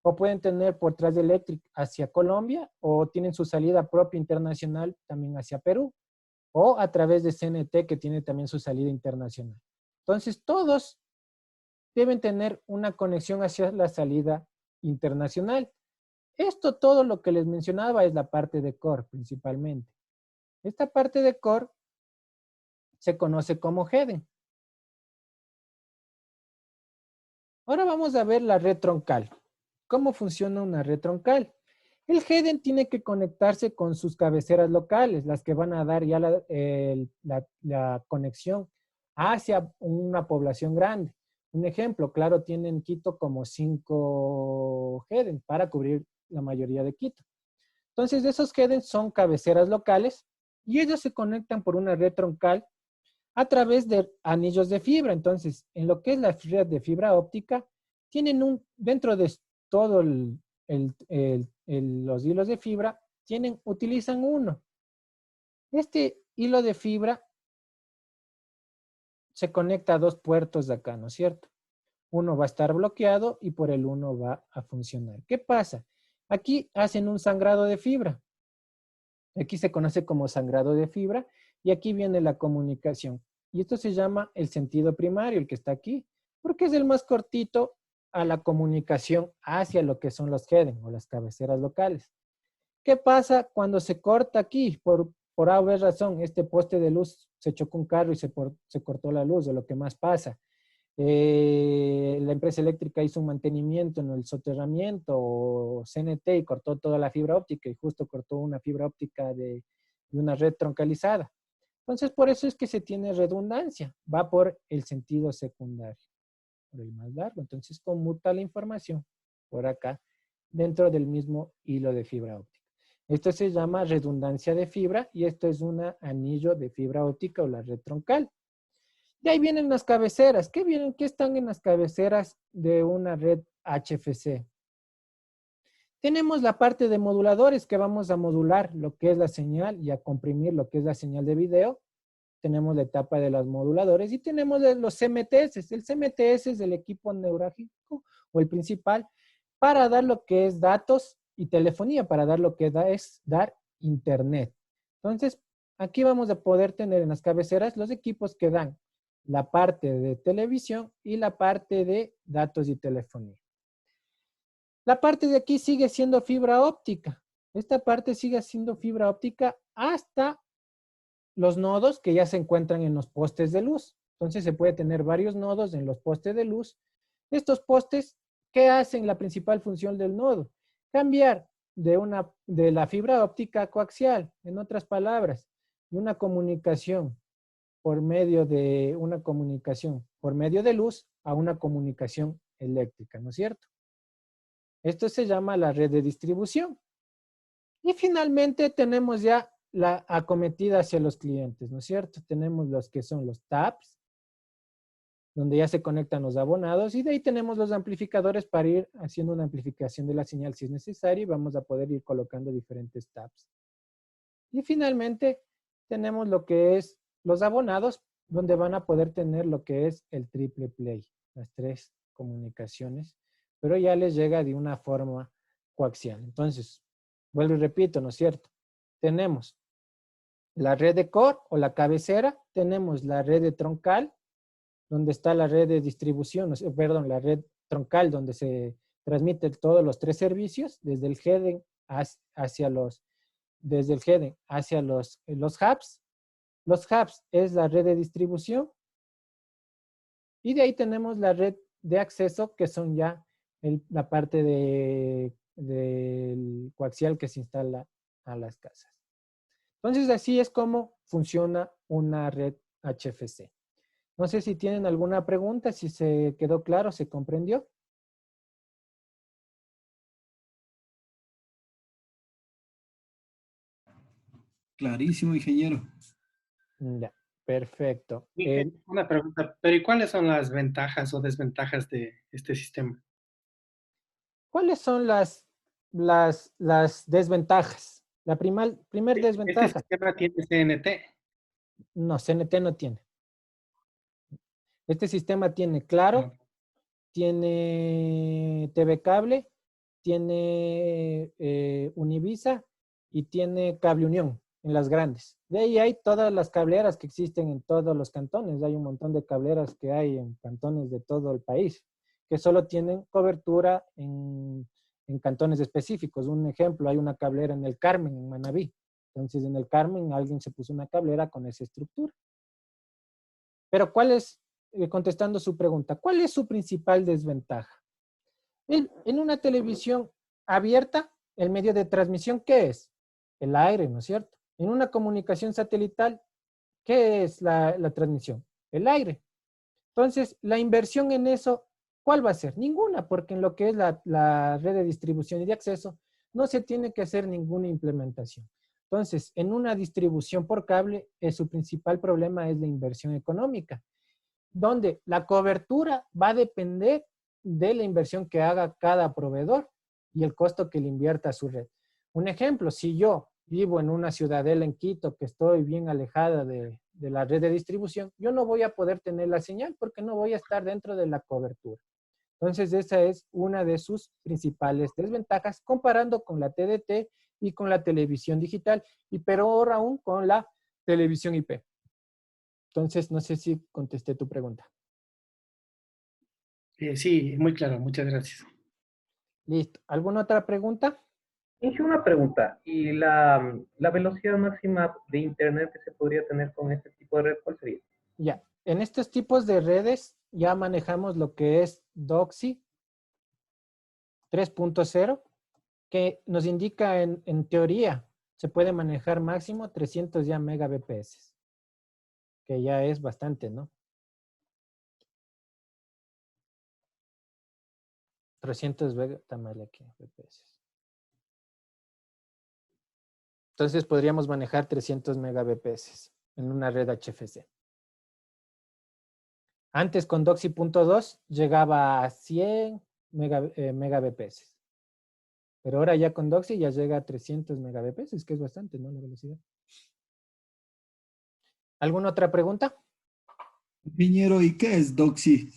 Speaker 2: o pueden tener por Transelectric hacia Colombia, o tienen su salida propia internacional también hacia Perú, o a través de CNT, que tiene también su salida internacional. Entonces, todos deben tener una conexión hacia la salida internacional. Esto, todo lo que les mencionaba, es la parte de core, principalmente. Esta parte de core se conoce como heading. Ahora vamos a ver la red troncal. ¿Cómo funciona una red troncal? El heading tiene que conectarse con sus cabeceras locales, las que van a dar ya la conexión hacia una población grande. Un ejemplo, claro, tienen Quito como 5 headings para cubrir la mayoría de Quito. Entonces, esos headings son cabeceras locales y ellos se conectan por una red troncal a través de anillos de fibra. Entonces, en lo que es la red de fibra óptica, tienen dentro de todo los hilos de fibra, utilizan uno. Este hilo de fibra se conecta a 2 puertos de acá, ¿no es cierto? uno va a estar bloqueado y por el uno va a funcionar. ¿Qué pasa? Aquí hacen un sangrado de fibra. Aquí se conoce como sangrado de fibra y aquí viene la comunicación. Y esto se llama el sentido primario, el que está aquí, porque es el más cortito a la comunicación hacia lo que son los heading o las cabeceras locales. ¿Qué pasa cuando se corta aquí? Por A o B razón, este poste de luz se chocó un carro y se cortó la luz, o lo que más pasa. La empresa eléctrica hizo un mantenimiento en el soterramiento o CNT y cortó toda la fibra óptica y justo cortó una fibra óptica de una red troncalizada. Entonces, por eso es que se tiene redundancia. Va por el sentido secundario, por el más largo. Entonces, conmuta la información por acá dentro del mismo hilo de fibra óptica. Esto se llama redundancia de fibra y esto es un anillo de fibra óptica o la red troncal. De ahí vienen las cabeceras. ¿Qué están en las cabeceras de una red HFC? Tenemos la parte de moduladores que vamos a modular lo que es la señal y a comprimir lo que es la señal de video. Tenemos la etapa de los moduladores y tenemos los CMTS. El CMTS es el equipo neurálgico o el principal para dar lo que es datos y telefonía, para dar lo que es dar internet. Entonces, aquí vamos a poder tener en las cabeceras los equipos que dan la parte de televisión y la parte de datos y telefonía. La parte de aquí sigue siendo fibra óptica. Esta parte sigue siendo fibra óptica hasta los nodos que ya se encuentran en los postes de luz. Entonces se puede tener varios nodos en los postes de luz. Estos postes, ¿qué hacen la principal función del nodo? Cambiar de la fibra óptica coaxial, en otras palabras, de una comunicación por medio de luz a una comunicación eléctrica, ¿no es cierto? Esto se llama la red de distribución. Y finalmente tenemos ya la acometida hacia los clientes, ¿no es cierto? Tenemos los que son los taps, donde ya se conectan los abonados, y de ahí tenemos los amplificadores para ir haciendo una amplificación de la señal si es necesario, y vamos a poder ir colocando diferentes taps. Y finalmente tenemos lo que es los abonados, donde van a poder tener lo que es el triple play, las 3 comunicaciones, pero ya les llega de una forma coaxial. Entonces, vuelvo y repito, ¿no es cierto? Tenemos la red de core o la cabecera, tenemos la red de troncal, donde está la red de distribución, perdón, la red troncal, donde se transmiten todos los 3 servicios, desde el heading hacia los hubs. Los hubs es la red de distribución. Y de ahí tenemos la red de acceso, que son ya la parte del coaxial que se instala a las casas. Entonces, así es como funciona una red HFC. No sé si tienen alguna pregunta, si se quedó claro, se comprendió.
Speaker 10: Clarísimo, ingeniero.
Speaker 2: Ya, perfecto.
Speaker 13: Una pregunta, pero ¿y cuáles son las ventajas o desventajas de este sistema?
Speaker 2: ¿Cuáles son las desventajas? La primer desventaja.
Speaker 13: ¿Este sistema tiene CNT?
Speaker 2: No, CNT no tiene. Este sistema tiene Claro, tiene TV Cable, tiene Univisa y tiene Cable Unión en las grandes. De ahí hay todas las cableras que existen en todos los cantones. Hay un montón de cableras que hay en cantones de todo el país, que solo tienen cobertura en cantones específicos. Un ejemplo, hay una cablera en el Carmen, en Manabí. Entonces, en el Carmen alguien se puso una cablera con esa estructura. Pero ¿cuál es, contestando su pregunta, cuál es su principal desventaja? En una televisión abierta, el medio de transmisión, ¿qué es? El aire, ¿no es cierto? En una comunicación satelital, ¿qué es la transmisión? El aire. Entonces, la inversión en eso, ¿cuál va a ser? Ninguna, porque en lo que es la red de distribución y de acceso, no se tiene que hacer ninguna implementación. Entonces, en una distribución por cable, su principal problema es la inversión económica, donde la cobertura va a depender de la inversión que haga cada proveedor y el costo que le invierta a su red. Un ejemplo, si yo vivo en una ciudadela en Quito, que estoy bien alejada de la red de distribución, yo no voy a poder tener la señal porque no voy a estar dentro de la cobertura. Entonces, esa es una de sus principales desventajas comparando con la TDT y con la televisión digital, y peor aún con la televisión IP. Entonces, no sé si contesté tu pregunta.
Speaker 13: Sí, muy claro, muchas gracias.
Speaker 2: Listo. ¿Alguna otra pregunta?
Speaker 3: Hice una pregunta. ¿Y la velocidad máxima de internet que se podría tener con este tipo de red, cuál sería?
Speaker 2: Ya. En estos tipos de redes ya manejamos lo que es DOCSI 3.0, que nos indica en teoría se puede manejar máximo 300 ya megabps, que ya es bastante, ¿no? 300 BPS. Entonces podríamos manejar 300 megabps en una red HFC. Antes con DOCSI.2 llegaba a 100 megabps. Pero ahora ya con DOCSI ya llega a 300 megabps, que es bastante, ¿no? La velocidad. ¿Alguna otra pregunta?
Speaker 10: Ingeniero, ¿y qué es DOCSI?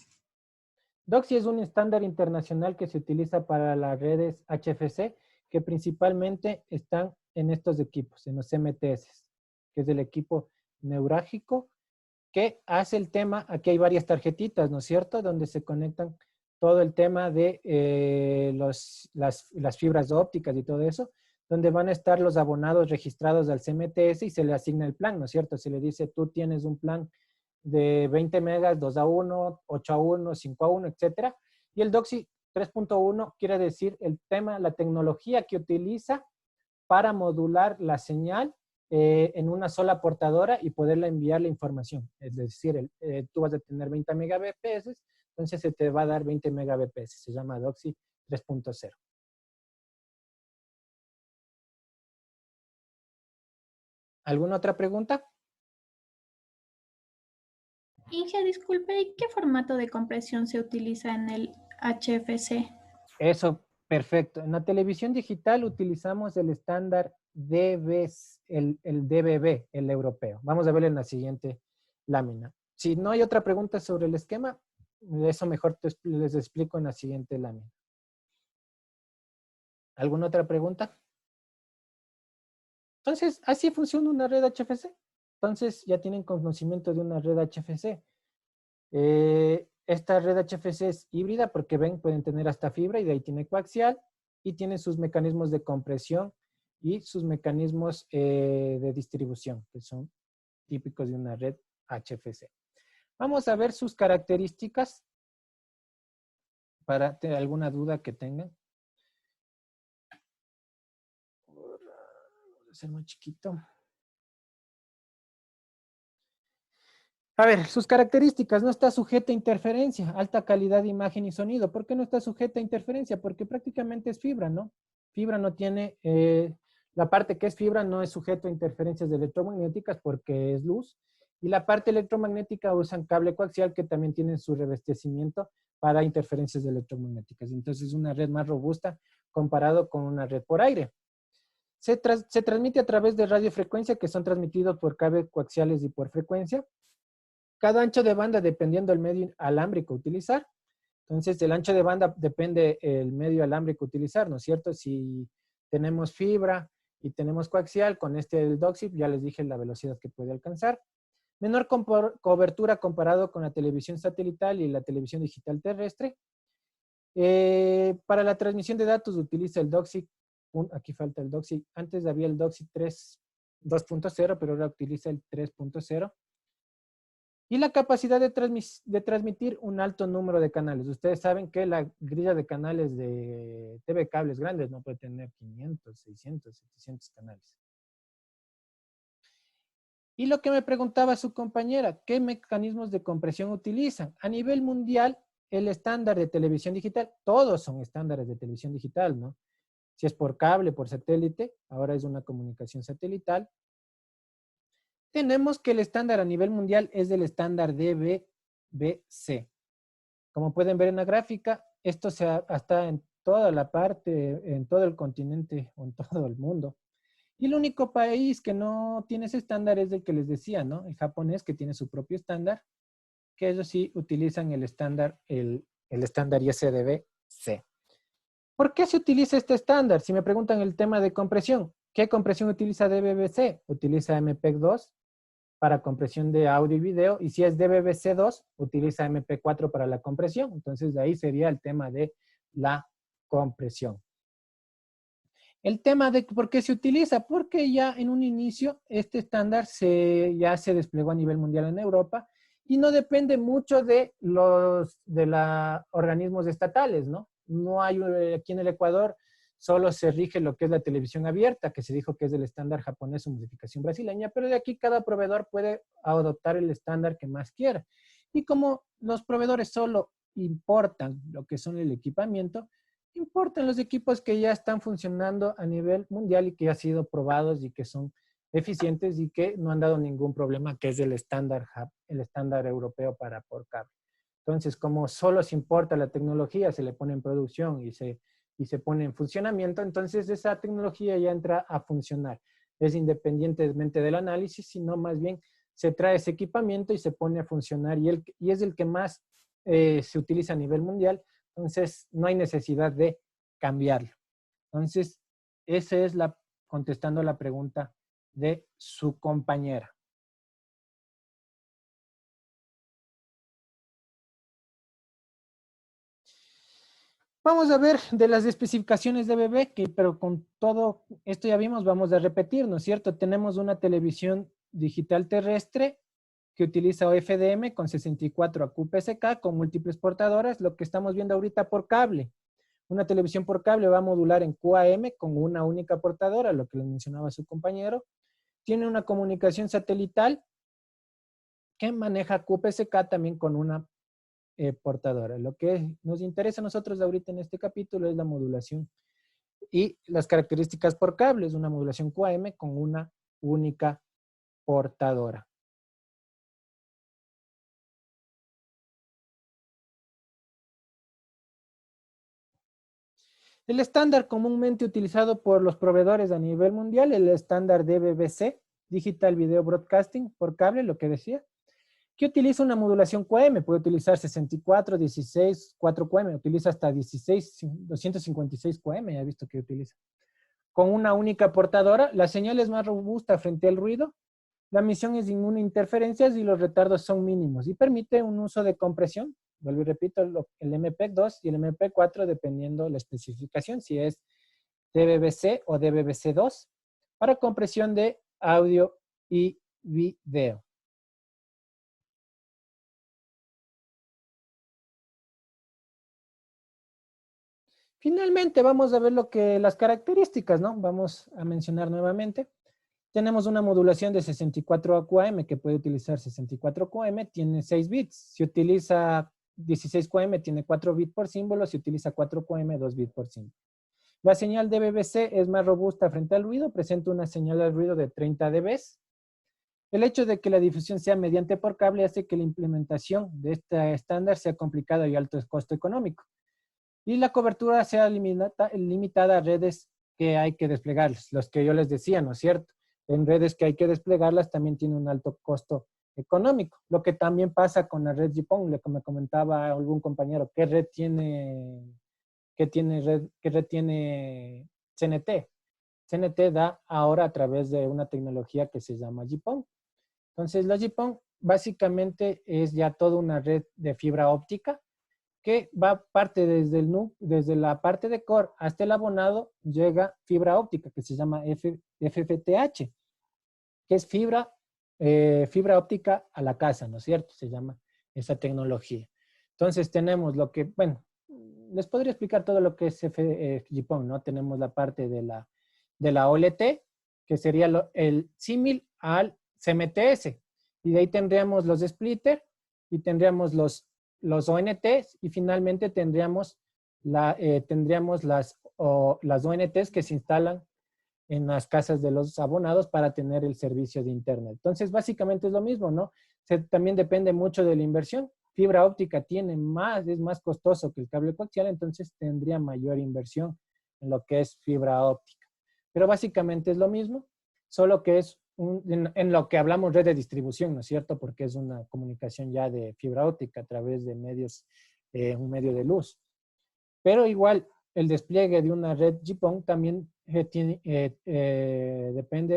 Speaker 2: DOCSI es un estándar internacional que se utiliza para las redes HFC, que principalmente están en estos equipos, en los MTS, que es el equipo neurálgico, que hace el tema, aquí hay varias tarjetitas, ¿no es cierto?, donde se conectan todo el tema de las fibras ópticas y todo eso, donde van a estar los abonados registrados al CMTS y se le asigna el plan, ¿no es cierto? Se le dice, tú tienes un plan de 20 megas, 2A1, 8A1, 5A1, etcétera. Y el DOCSI 3.1 quiere decir el tema, la tecnología que utiliza para modular la señal en una sola portadora y poderla enviar la información. Es decir, tú vas a tener 20 megabps, entonces se te va a dar 20 megabps. Se llama DOCSI 3.0. ¿Alguna otra pregunta?
Speaker 5: Inge, disculpe, ¿y qué formato de compresión se utiliza en el HFC?
Speaker 2: Eso, perfecto. En la televisión digital utilizamos el estándar el DBB, el europeo. Vamos a ver en la siguiente lámina. Si no hay otra pregunta sobre el esquema, eso mejor les explico en la siguiente lámina. ¿Alguna otra pregunta? Entonces, así funciona una red HFC. Entonces, ya tienen conocimiento de una red HFC. Esta red HFC es híbrida porque ven, pueden tener hasta fibra y de ahí tiene coaxial y tiene sus mecanismos de compresión y sus mecanismos de distribución, que son típicos de una red HFC. Vamos a ver sus características para tener alguna duda que tengan. Voy a hacer más chiquito. A ver, sus características, no está sujeta a interferencia, alta calidad de imagen y sonido. ¿Por qué no está sujeta a interferencia? Porque prácticamente es fibra, ¿no? Fibra no tiene, la parte que es fibra no es sujeto a interferencias electromagnéticas porque es luz. Y la parte electromagnética usan cable coaxial que también tienen su revestecimiento para interferencias electromagnéticas. Entonces es una red más robusta comparado con una red por aire. Se transmite a través de radiofrecuencia que son transmitidos por cables coaxiales y por frecuencia. Cada ancho de banda dependiendo del medio alámbrico a utilizar. Entonces, del ancho de banda depende el medio alámbrico a utilizar, ¿no es cierto? Si tenemos fibra y tenemos coaxial, con el DOCSI, ya les dije la velocidad que puede alcanzar. Menor cobertura comparado con la televisión satelital y la televisión digital terrestre. Para la transmisión de datos utiliza el DOCSI, aquí falta el DOCSI, antes había el DOCSI 2.0, pero ahora utiliza el 3.0. Y la capacidad de transmitir un alto número de canales. Ustedes saben que la grilla de canales de TV cables grandes no puede tener 500, 600, 700 canales. Y lo que me preguntaba su compañera, ¿qué mecanismos de compresión utilizan? A nivel mundial, el estándar de televisión digital, todos son estándares de televisión digital, ¿no? Si es por cable, por satélite, ahora es una comunicación satelital. Tenemos que el estándar a nivel mundial es el estándar DVB-C. Como pueden ver en la gráfica, esto está en toda la parte, en todo el continente o en todo el mundo. Y el único país que no tiene ese estándar es el que les decía, ¿no? El japonés, que tiene su propio estándar, que ellos sí utilizan el estándar, el el estándar ISDB-C. ¿Por qué se utiliza este estándar? Si me preguntan el tema de compresión, ¿qué compresión utiliza DVB-C? Utiliza MPEG-2 para compresión de audio y video, y si es DVB-C2, utiliza MP4 para la compresión. Entonces, de ahí sería el tema de la compresión. El tema de por qué se utiliza, porque ya en un inicio este estándar ya se desplegó a nivel mundial en Europa y no depende mucho de los organismos estatales, ¿no? No hay, aquí en el Ecuador solo se rige lo que es la televisión abierta, que se dijo que es del estándar japonés o modificación brasileña, pero de aquí cada proveedor puede adoptar el estándar que más quiera. Y como los proveedores solo importan lo que son el equipamiento, importan los equipos que ya están funcionando a nivel mundial y que ya han sido probados y que son eficientes y que no han dado ningún problema, que es el estándar europeo para por cable. Entonces, como solo se importa la tecnología, se le pone en producción y se pone en funcionamiento, entonces esa tecnología ya entra a funcionar. Es independientemente del análisis, sino más bien se trae ese equipamiento y se pone a funcionar y es el que más se utiliza a nivel mundial. Entonces, no hay necesidad de cambiarlo. Entonces, esa es contestando la pregunta de su compañera. Vamos a ver de las especificaciones de DVB, pero con todo esto ya vimos, vamos a repetir, ¿no es cierto? Tenemos una televisión digital terrestre que utiliza OFDM con 64 AQ-PSK con múltiples portadoras, lo que estamos viendo ahorita por cable. Una televisión por cable va a modular en QAM con una única portadora, lo que les mencionaba su compañero. Tiene una comunicación satelital que maneja AQ-PSK también con una portadora. Lo que nos interesa a nosotros ahorita en este capítulo es la modulación y las características por cable. Es una modulación QAM con una única portadora. El estándar comúnmente utilizado por los proveedores a nivel mundial, el estándar DVB-C, Digital Video Broadcasting por cable, lo que decía, que utiliza una modulación QAM, puede utilizar 64, 16, 4 QAM, utiliza hasta 16, 256 QAM, ya he visto que utiliza. Con una única portadora, la señal es más robusta frente al ruido, la emisión es inmune a interferencias y los retardos son mínimos y permite un uso de compresión. Vuelvo y repito, el MPEG-2 y el MPEG-4 dependiendo la especificación, si es DVB-C o DVB-C2, para compresión de audio y video. Finalmente, vamos a ver las características, ¿no? Vamos a mencionar nuevamente. Tenemos una modulación de 64 AQAM que puede utilizar 64 QAM, tiene 6 bits. Si utiliza 16 QAM, tiene 4 bits por símbolo. Si utiliza 4 QAM, 2 bits por símbolo. La señal DVB-C es más robusta frente al ruido, presenta una señal al ruido de 30 dB. El hecho de que la difusión sea mediante por cable hace que la implementación de este estándar sea complicada y alto costo económico. Y la cobertura sea limitada a redes que hay que desplegarlas, los que yo les decía, ¿no es cierto? En redes que hay que desplegarlas también tiene un alto costo económico. Lo que también pasa con la red GPON, lo que me comentaba algún compañero, ¿qué red tiene CNT? CNT da ahora a través de una tecnología que se llama GPON. Entonces, la GPON básicamente es ya toda una red de fibra óptica que parte desde la parte de core hasta el abonado, llega fibra óptica que se llama FFTH, que es fibra óptica a la casa, ¿no es cierto? Se llama esa tecnología. Entonces tenemos les podría explicar todo lo que es GPON, ¿no? Tenemos la parte de la OLT, que sería el símil al CMTS, y de ahí tendríamos los splitter y tendríamos los ONTs y finalmente tendríamos las ONTs que se instalan en las casas de los abonados para tener el servicio de internet. Entonces, básicamente es lo mismo, ¿no? También depende mucho de la inversión. Fibra óptica es más costoso que el cable coaxial, entonces tendría mayor inversión en lo que es fibra óptica. Pero básicamente es lo mismo, solo que es en lo que hablamos red de distribución, ¿no es cierto? Porque es una comunicación ya de fibra óptica a través de medios un medio de luz. Pero igual, el despliegue de una red GPON también depende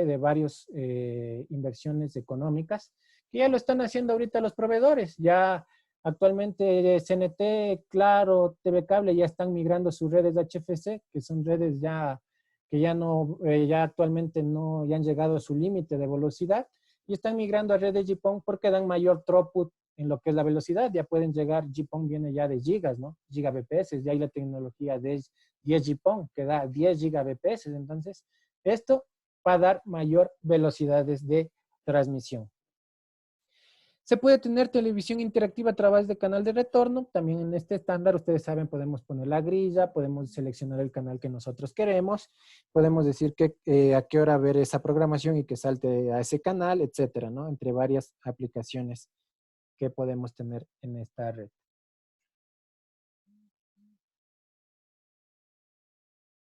Speaker 2: de varias inversiones económicas que ya lo están haciendo ahorita los proveedores. Ya actualmente CNT, Claro, TV Cable ya están migrando sus redes HFC, que son redes ya que ya no, ya actualmente no, ya han llegado a su límite de velocidad y están migrando a redes GPON porque dan mayor throughput en lo que es la velocidad. Ya pueden llegar, GPON viene ya de gigas, ¿no? Gigabps, ya hay la tecnología de 10 GPON que da 10 gigabps. Entonces, esto va a dar mayor velocidades de transmisión. Se puede tener televisión interactiva a través de canal de retorno. También en este estándar, ustedes saben, podemos poner la grilla, podemos seleccionar el canal que nosotros queremos, podemos decir que a qué hora ver esa programación y que salte a ese canal, etcétera, ¿no? Entre varias aplicaciones que podemos tener en esta red.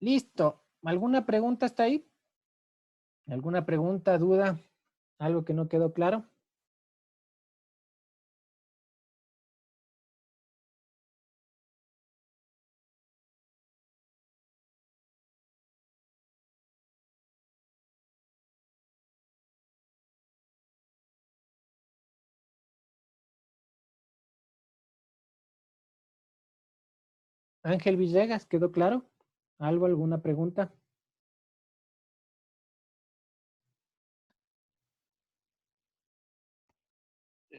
Speaker 2: Listo. ¿Alguna pregunta hasta ahí? ¿Alguna pregunta, duda? ¿Algo que no quedó claro? Ángel Villegas, ¿quedó claro? ¿Algo, alguna pregunta?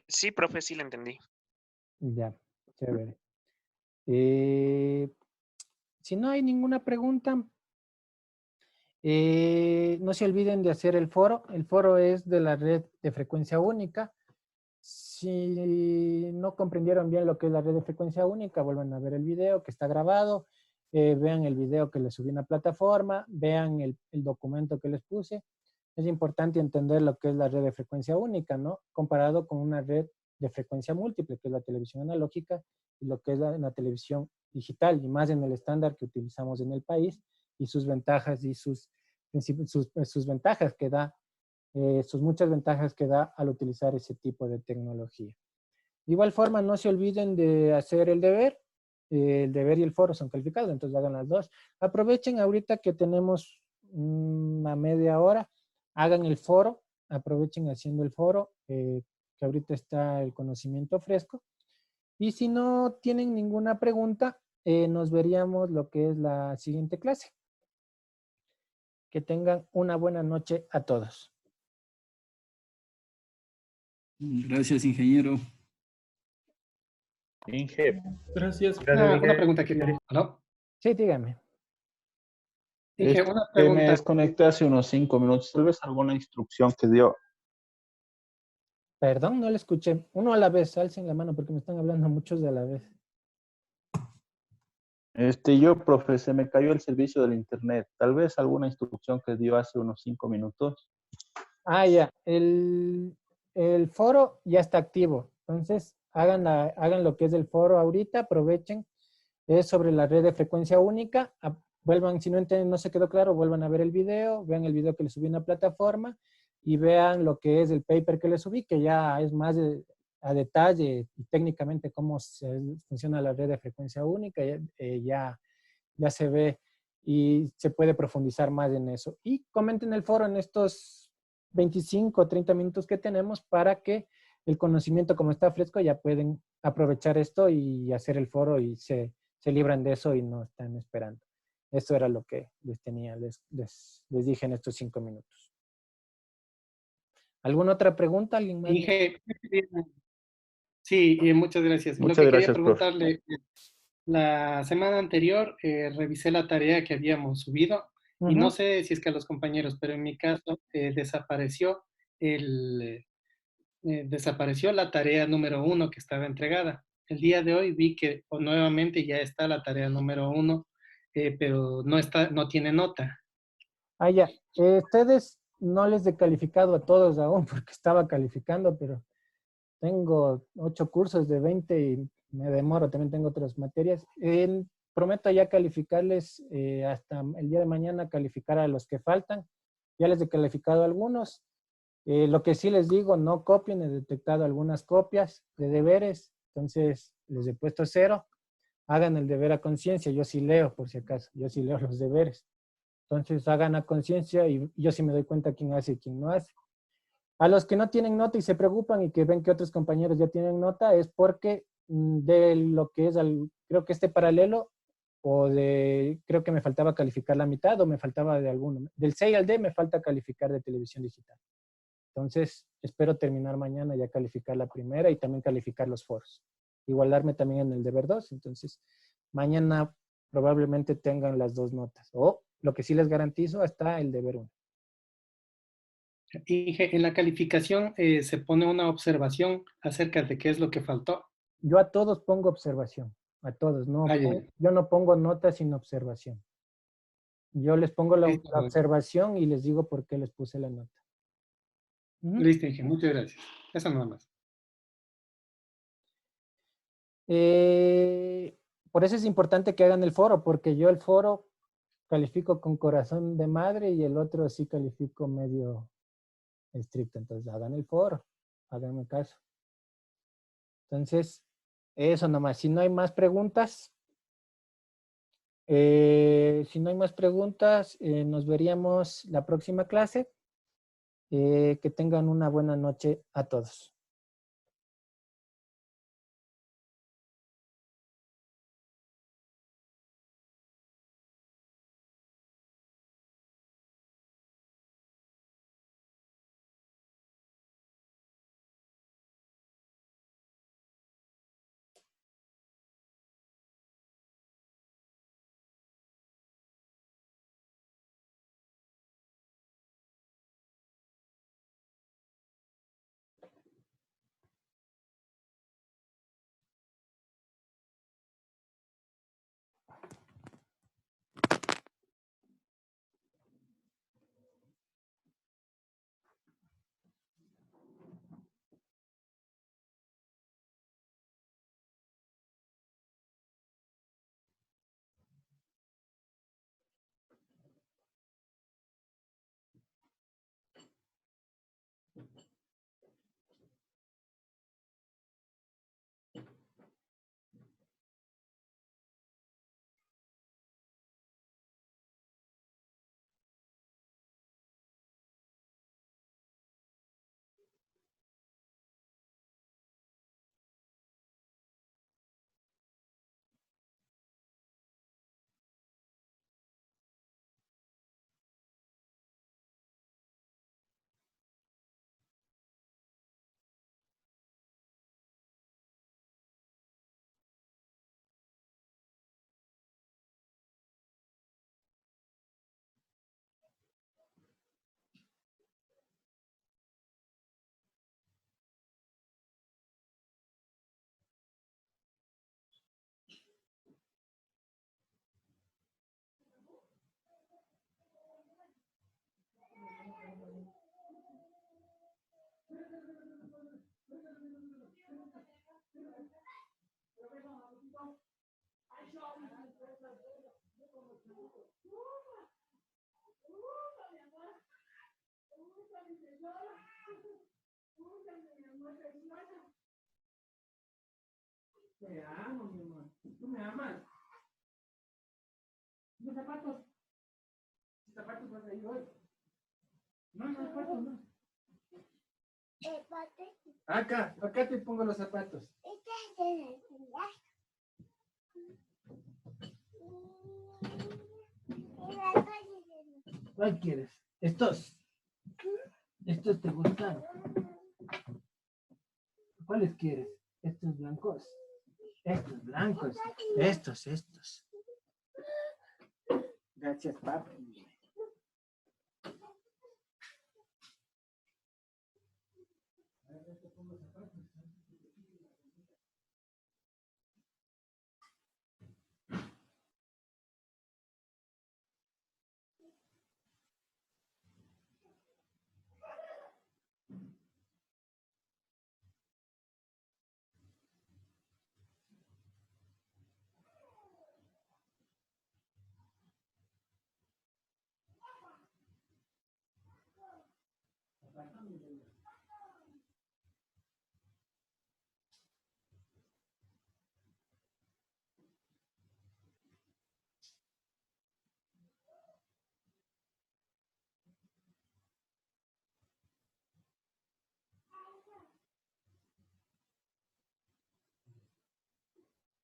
Speaker 11: Sí, profe, sí la entendí.
Speaker 2: Ya, chévere. Si no hay ninguna pregunta, no se olviden de hacer el foro. El foro es de la red de frecuencia única. Si no comprendieron bien lo que es la red de frecuencia única, vuelvan a ver el video que está grabado. Vean el video que les subí en la plataforma. Vean el documento que les puse. Es importante entender lo que es la red de frecuencia única, ¿no? Comparado con una red de frecuencia múltiple, que es la televisión analógica, y lo que es la televisión digital, y más en el estándar que utilizamos en el país, y sus ventajas y sus ventajas que da, sus muchas ventajas que da al utilizar ese tipo de tecnología. De igual forma, no se olviden de hacer el deber y el foro son calificados, entonces hagan las dos. Aprovechen ahorita que tenemos una media hora, hagan el foro, aprovechen haciendo el foro, que ahorita está el conocimiento fresco. Y si no tienen ninguna pregunta, nos veríamos lo que es la siguiente clase. Que tengan una buena noche a todos.
Speaker 10: Gracias, ingeniero.
Speaker 12: Inge.
Speaker 13: Gracias.
Speaker 3: Gracias,
Speaker 13: Una pregunta aquí. ¿Aló?
Speaker 2: Sí, dígame.
Speaker 13: Dije, una
Speaker 12: Me
Speaker 13: pregunta.
Speaker 12: desconecté hace unos 5 minutos. Tal vez alguna instrucción que dio.
Speaker 2: Perdón, no le escuché. Uno a la vez, alcen la mano porque me están hablando muchos de a la vez.
Speaker 12: Profe, se me cayó el servicio del internet. Tal vez alguna instrucción que dio hace unos 5 minutos.
Speaker 2: Ah, ya. El foro ya está activo. Entonces, hagan lo que es el foro ahorita, aprovechen. Es sobre la red de frecuencia única. Vuelvan, si no entienden, no se quedó claro, vuelvan a ver el video, vean el video que les subí en la plataforma y vean lo que es el paper que les subí, que ya es más a detalle y técnicamente cómo funciona la red de frecuencia única. Ya se ve y se puede profundizar más en eso. Y comenten el foro en estos 25 o 30 minutos que tenemos para que el conocimiento, como está fresco, ya pueden aprovechar esto y hacer el foro y se libran de eso y no están esperando. Eso era lo que les dije en estos 5 minutos. ¿Alguna otra pregunta? ¿Alguien más?
Speaker 13: Inge, sí, muchas gracias.
Speaker 12: Muchas
Speaker 13: Lo que
Speaker 12: gracias,
Speaker 13: quería preguntarle, la semana anterior revisé la tarea que habíamos subido y no sé si es que a los compañeros, pero en mi caso desapareció la tarea número 1 que estaba entregada. El día de hoy vi que nuevamente ya está la tarea número 1, pero no tiene nota.
Speaker 2: Ah, ya. Ustedes no les he calificado a todos aún porque estaba calificando, pero tengo 8 cursos de 20 y me demoro. También tengo otras materias. Prometo ya calificarles hasta el día de mañana, calificar a los que faltan. Ya les he calificado a algunos. Lo que sí les digo, no copien. He detectado algunas copias de deberes. Entonces, les he puesto 0. hagan el deber a conciencia. Yo sí leo, por si acaso, yo sí leo los deberes. Entonces hagan a conciencia y yo sí me doy cuenta quién hace y quién no hace. A los que no tienen nota y se preocupan y que ven que otros compañeros ya tienen nota es porque de lo que es, creo que este paralelo creo que me faltaba calificar la mitad o me faltaba de alguno. Del C al D me falta calificar de televisión digital. Entonces, espero terminar mañana ya calificar la primera y también calificar los foros. Igualarme también en el deber 2. Entonces, mañana probablemente tengan las 2 notas. O lo que sí les garantizo, hasta el deber 1.
Speaker 13: Inge, en la calificación se pone una observación acerca de qué es lo que faltó.
Speaker 2: Yo a todos pongo observación. A todos. No, yo no pongo notas sin observación. Yo les pongo la observación y les digo por qué les puse la nota.
Speaker 13: Listo, Inge. Muchas gracias. Eso nada más.
Speaker 2: Por eso es importante que hagan el foro, porque yo el foro califico con corazón de madre y el otro sí califico medio estricto. Entonces hagan el foro, háganme caso. Entonces, eso nomás. Si no hay más preguntas, nos veríamos la próxima clase. Que tengan una buena noche a todos. Te amo, mi amor. ¿Tú me amas? Los zapatos. Los zapatos van a ir hoy. No, los zapatos no. Acá te pongo los zapatos. ¿Cuál quieres? Estos. Estos te gustan. ¿Cuáles quieres? Estos blancos. Estos blancos. Estos. Gracias, papi.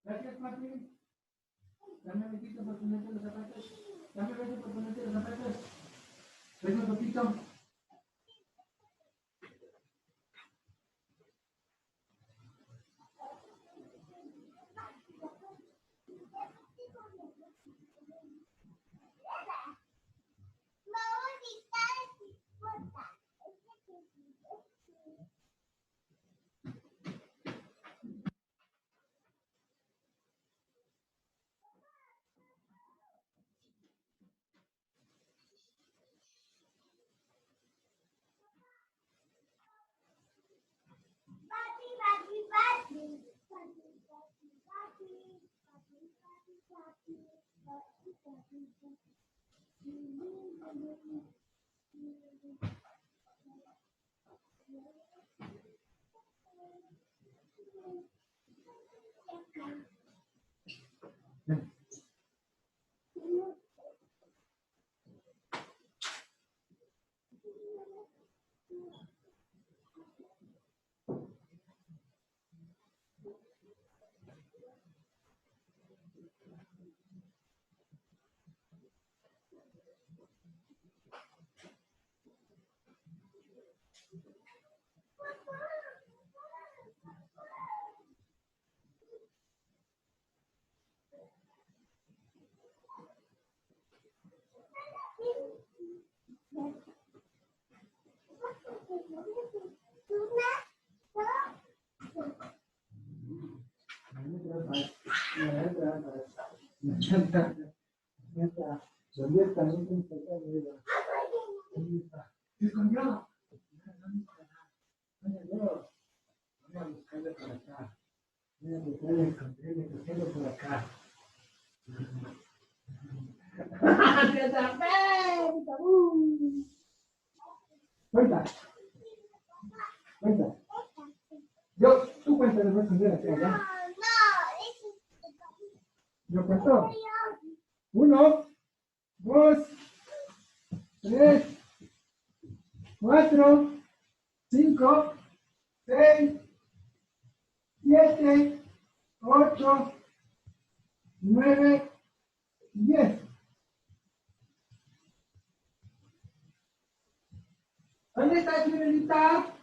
Speaker 2: Gracias, papi. Dame un besito por ponerte los zapatos. Dame un beso por ponerte los zapatos. Ven un poquito. ¿Dónde está? ¿Se escondió? Voy a buscarle por acá. Voy a buscarle, encontré, me buscarle por acá. Cuenta. Cuenta. Tú cuenta, le voy a esconder acá, ¿ya? Yo cuento. 1, 2, 3, 4, 5, 6, 7, 8, 9, 10. ¿Dónde está Chinelita?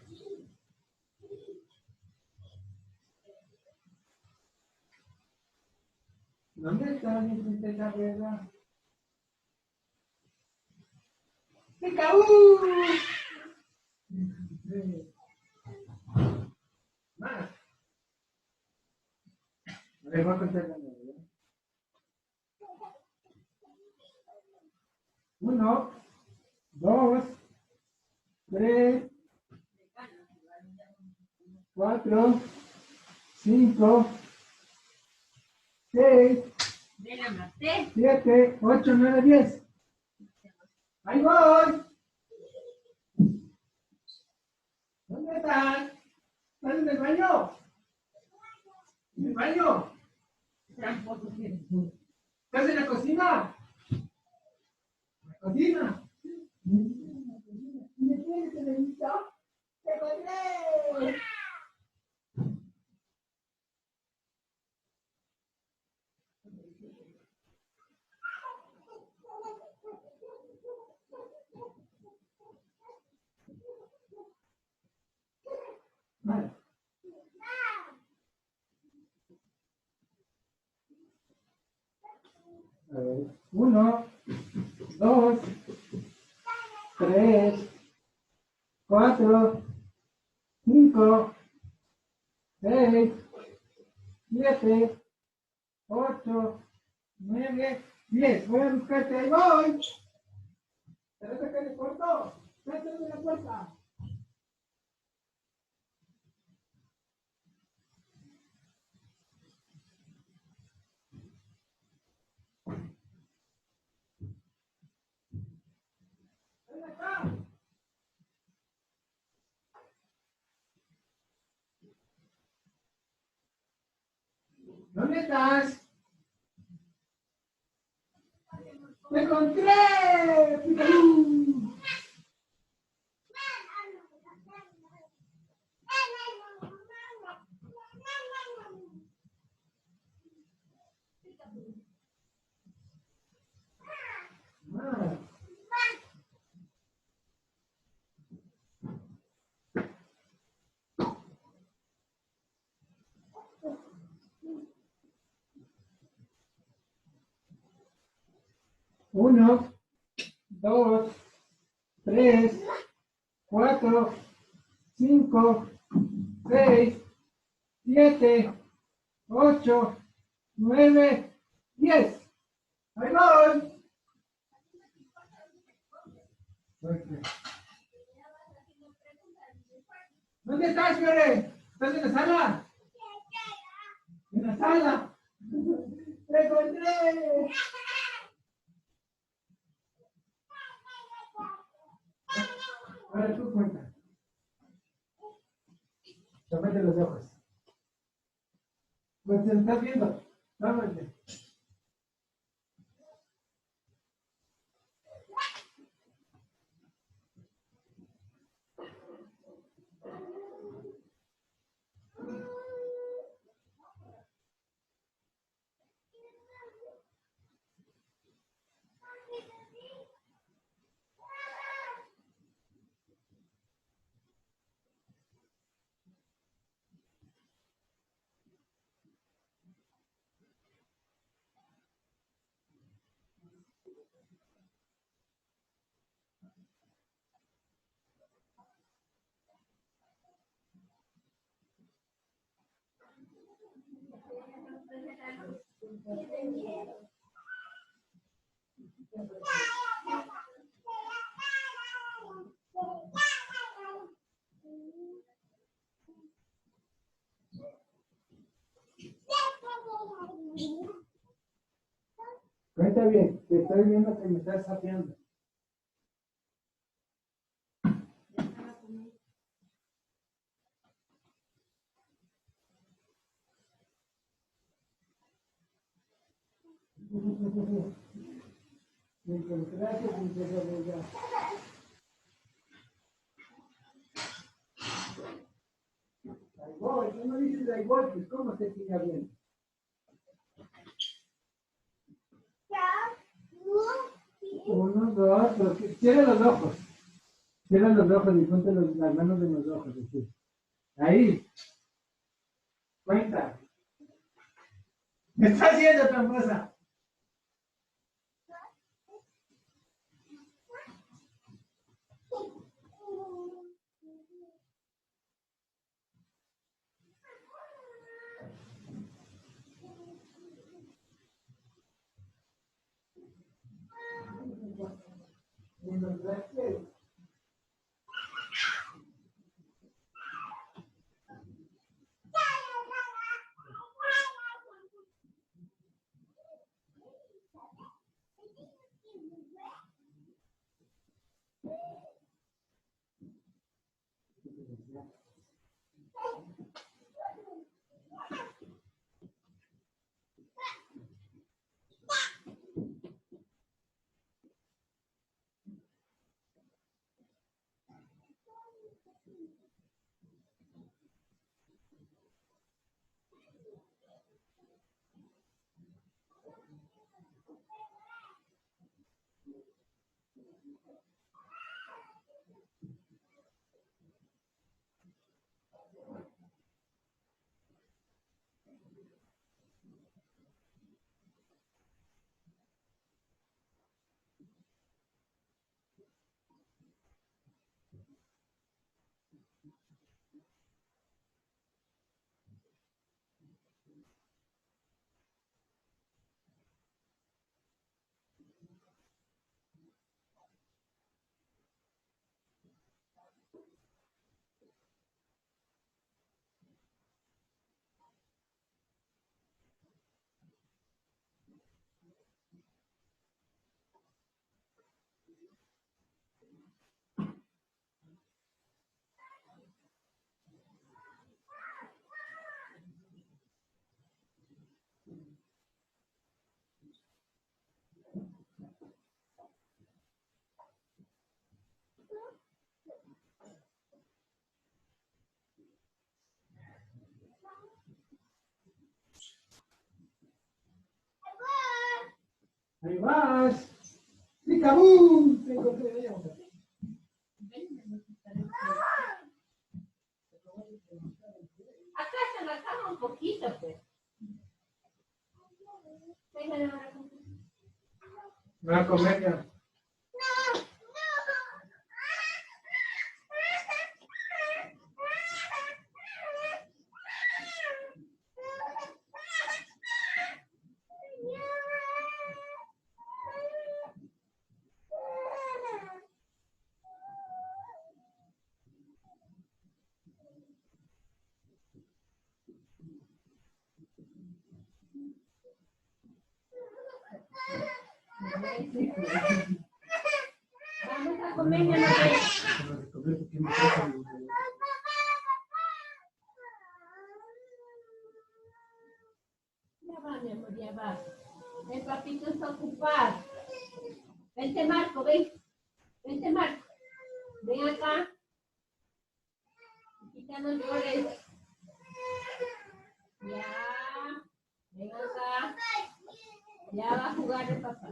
Speaker 2: ¿Dónde está mi princesa Guerra? ¡Picaú! Más. A ver, voy a contar la nueva. 1, 2, 3, 4, 5, 6, 7, 8, 9, 10. ¡Ahí voy! ¿Dónde están? ¿Están en el baño? ¿En el baño? ¿Estás en la cocina? ¿En la cocina? ¿Me quieres, Elenita? ¡Te encontré! Vale. A ver, 1, 2, 3, 4, 5, 6, 7, 8, 9, 10. Voy a buscarte, ahí voy. ¿Te vas a sacar el cuarto? ¡Sácame de la puerta! ¡Ven acá! ¿Dónde estás? ¡Te encontré! ¡Picalú! 1, 2, 3, 4, 5, 6, 7, 8, 9, 10. ¡Ahí voy! ¿Dónde estás, Fiore? ¿Estás en la sala? ¿En la sala? ¡Te encontré! Ahora tú cuenta. Tómate los ojos. Pues te estás viendo. Tómate. Cuenta bien, te estoy viendo que me estás sapeando. Me encontraste sin casualidad. Ahí voy, ¿qué no dices ahí voy? Pues ¿cómo se sigue bien? Uno, dos, tres. Cierra los ojos. Cierra los ojos y ponte las manos en los ojos. Así. Ahí. Cuenta. ¿Me está haciendo tramposa? Ahí vas. ¡Picabú! Te encontré ahí.
Speaker 16: Acá se la cama un poquito, pues.
Speaker 2: Va a comer ya.
Speaker 16: Vamos a comer, ya no Ya va, mi amor, ya va. El papito está ocupado. Vente, Marco, ven. Vente, Marco. Ven acá. Quítanos por eso. Ya. Ven acá. Ya va a jugar el papá.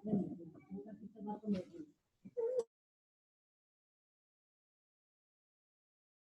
Speaker 16: Ven.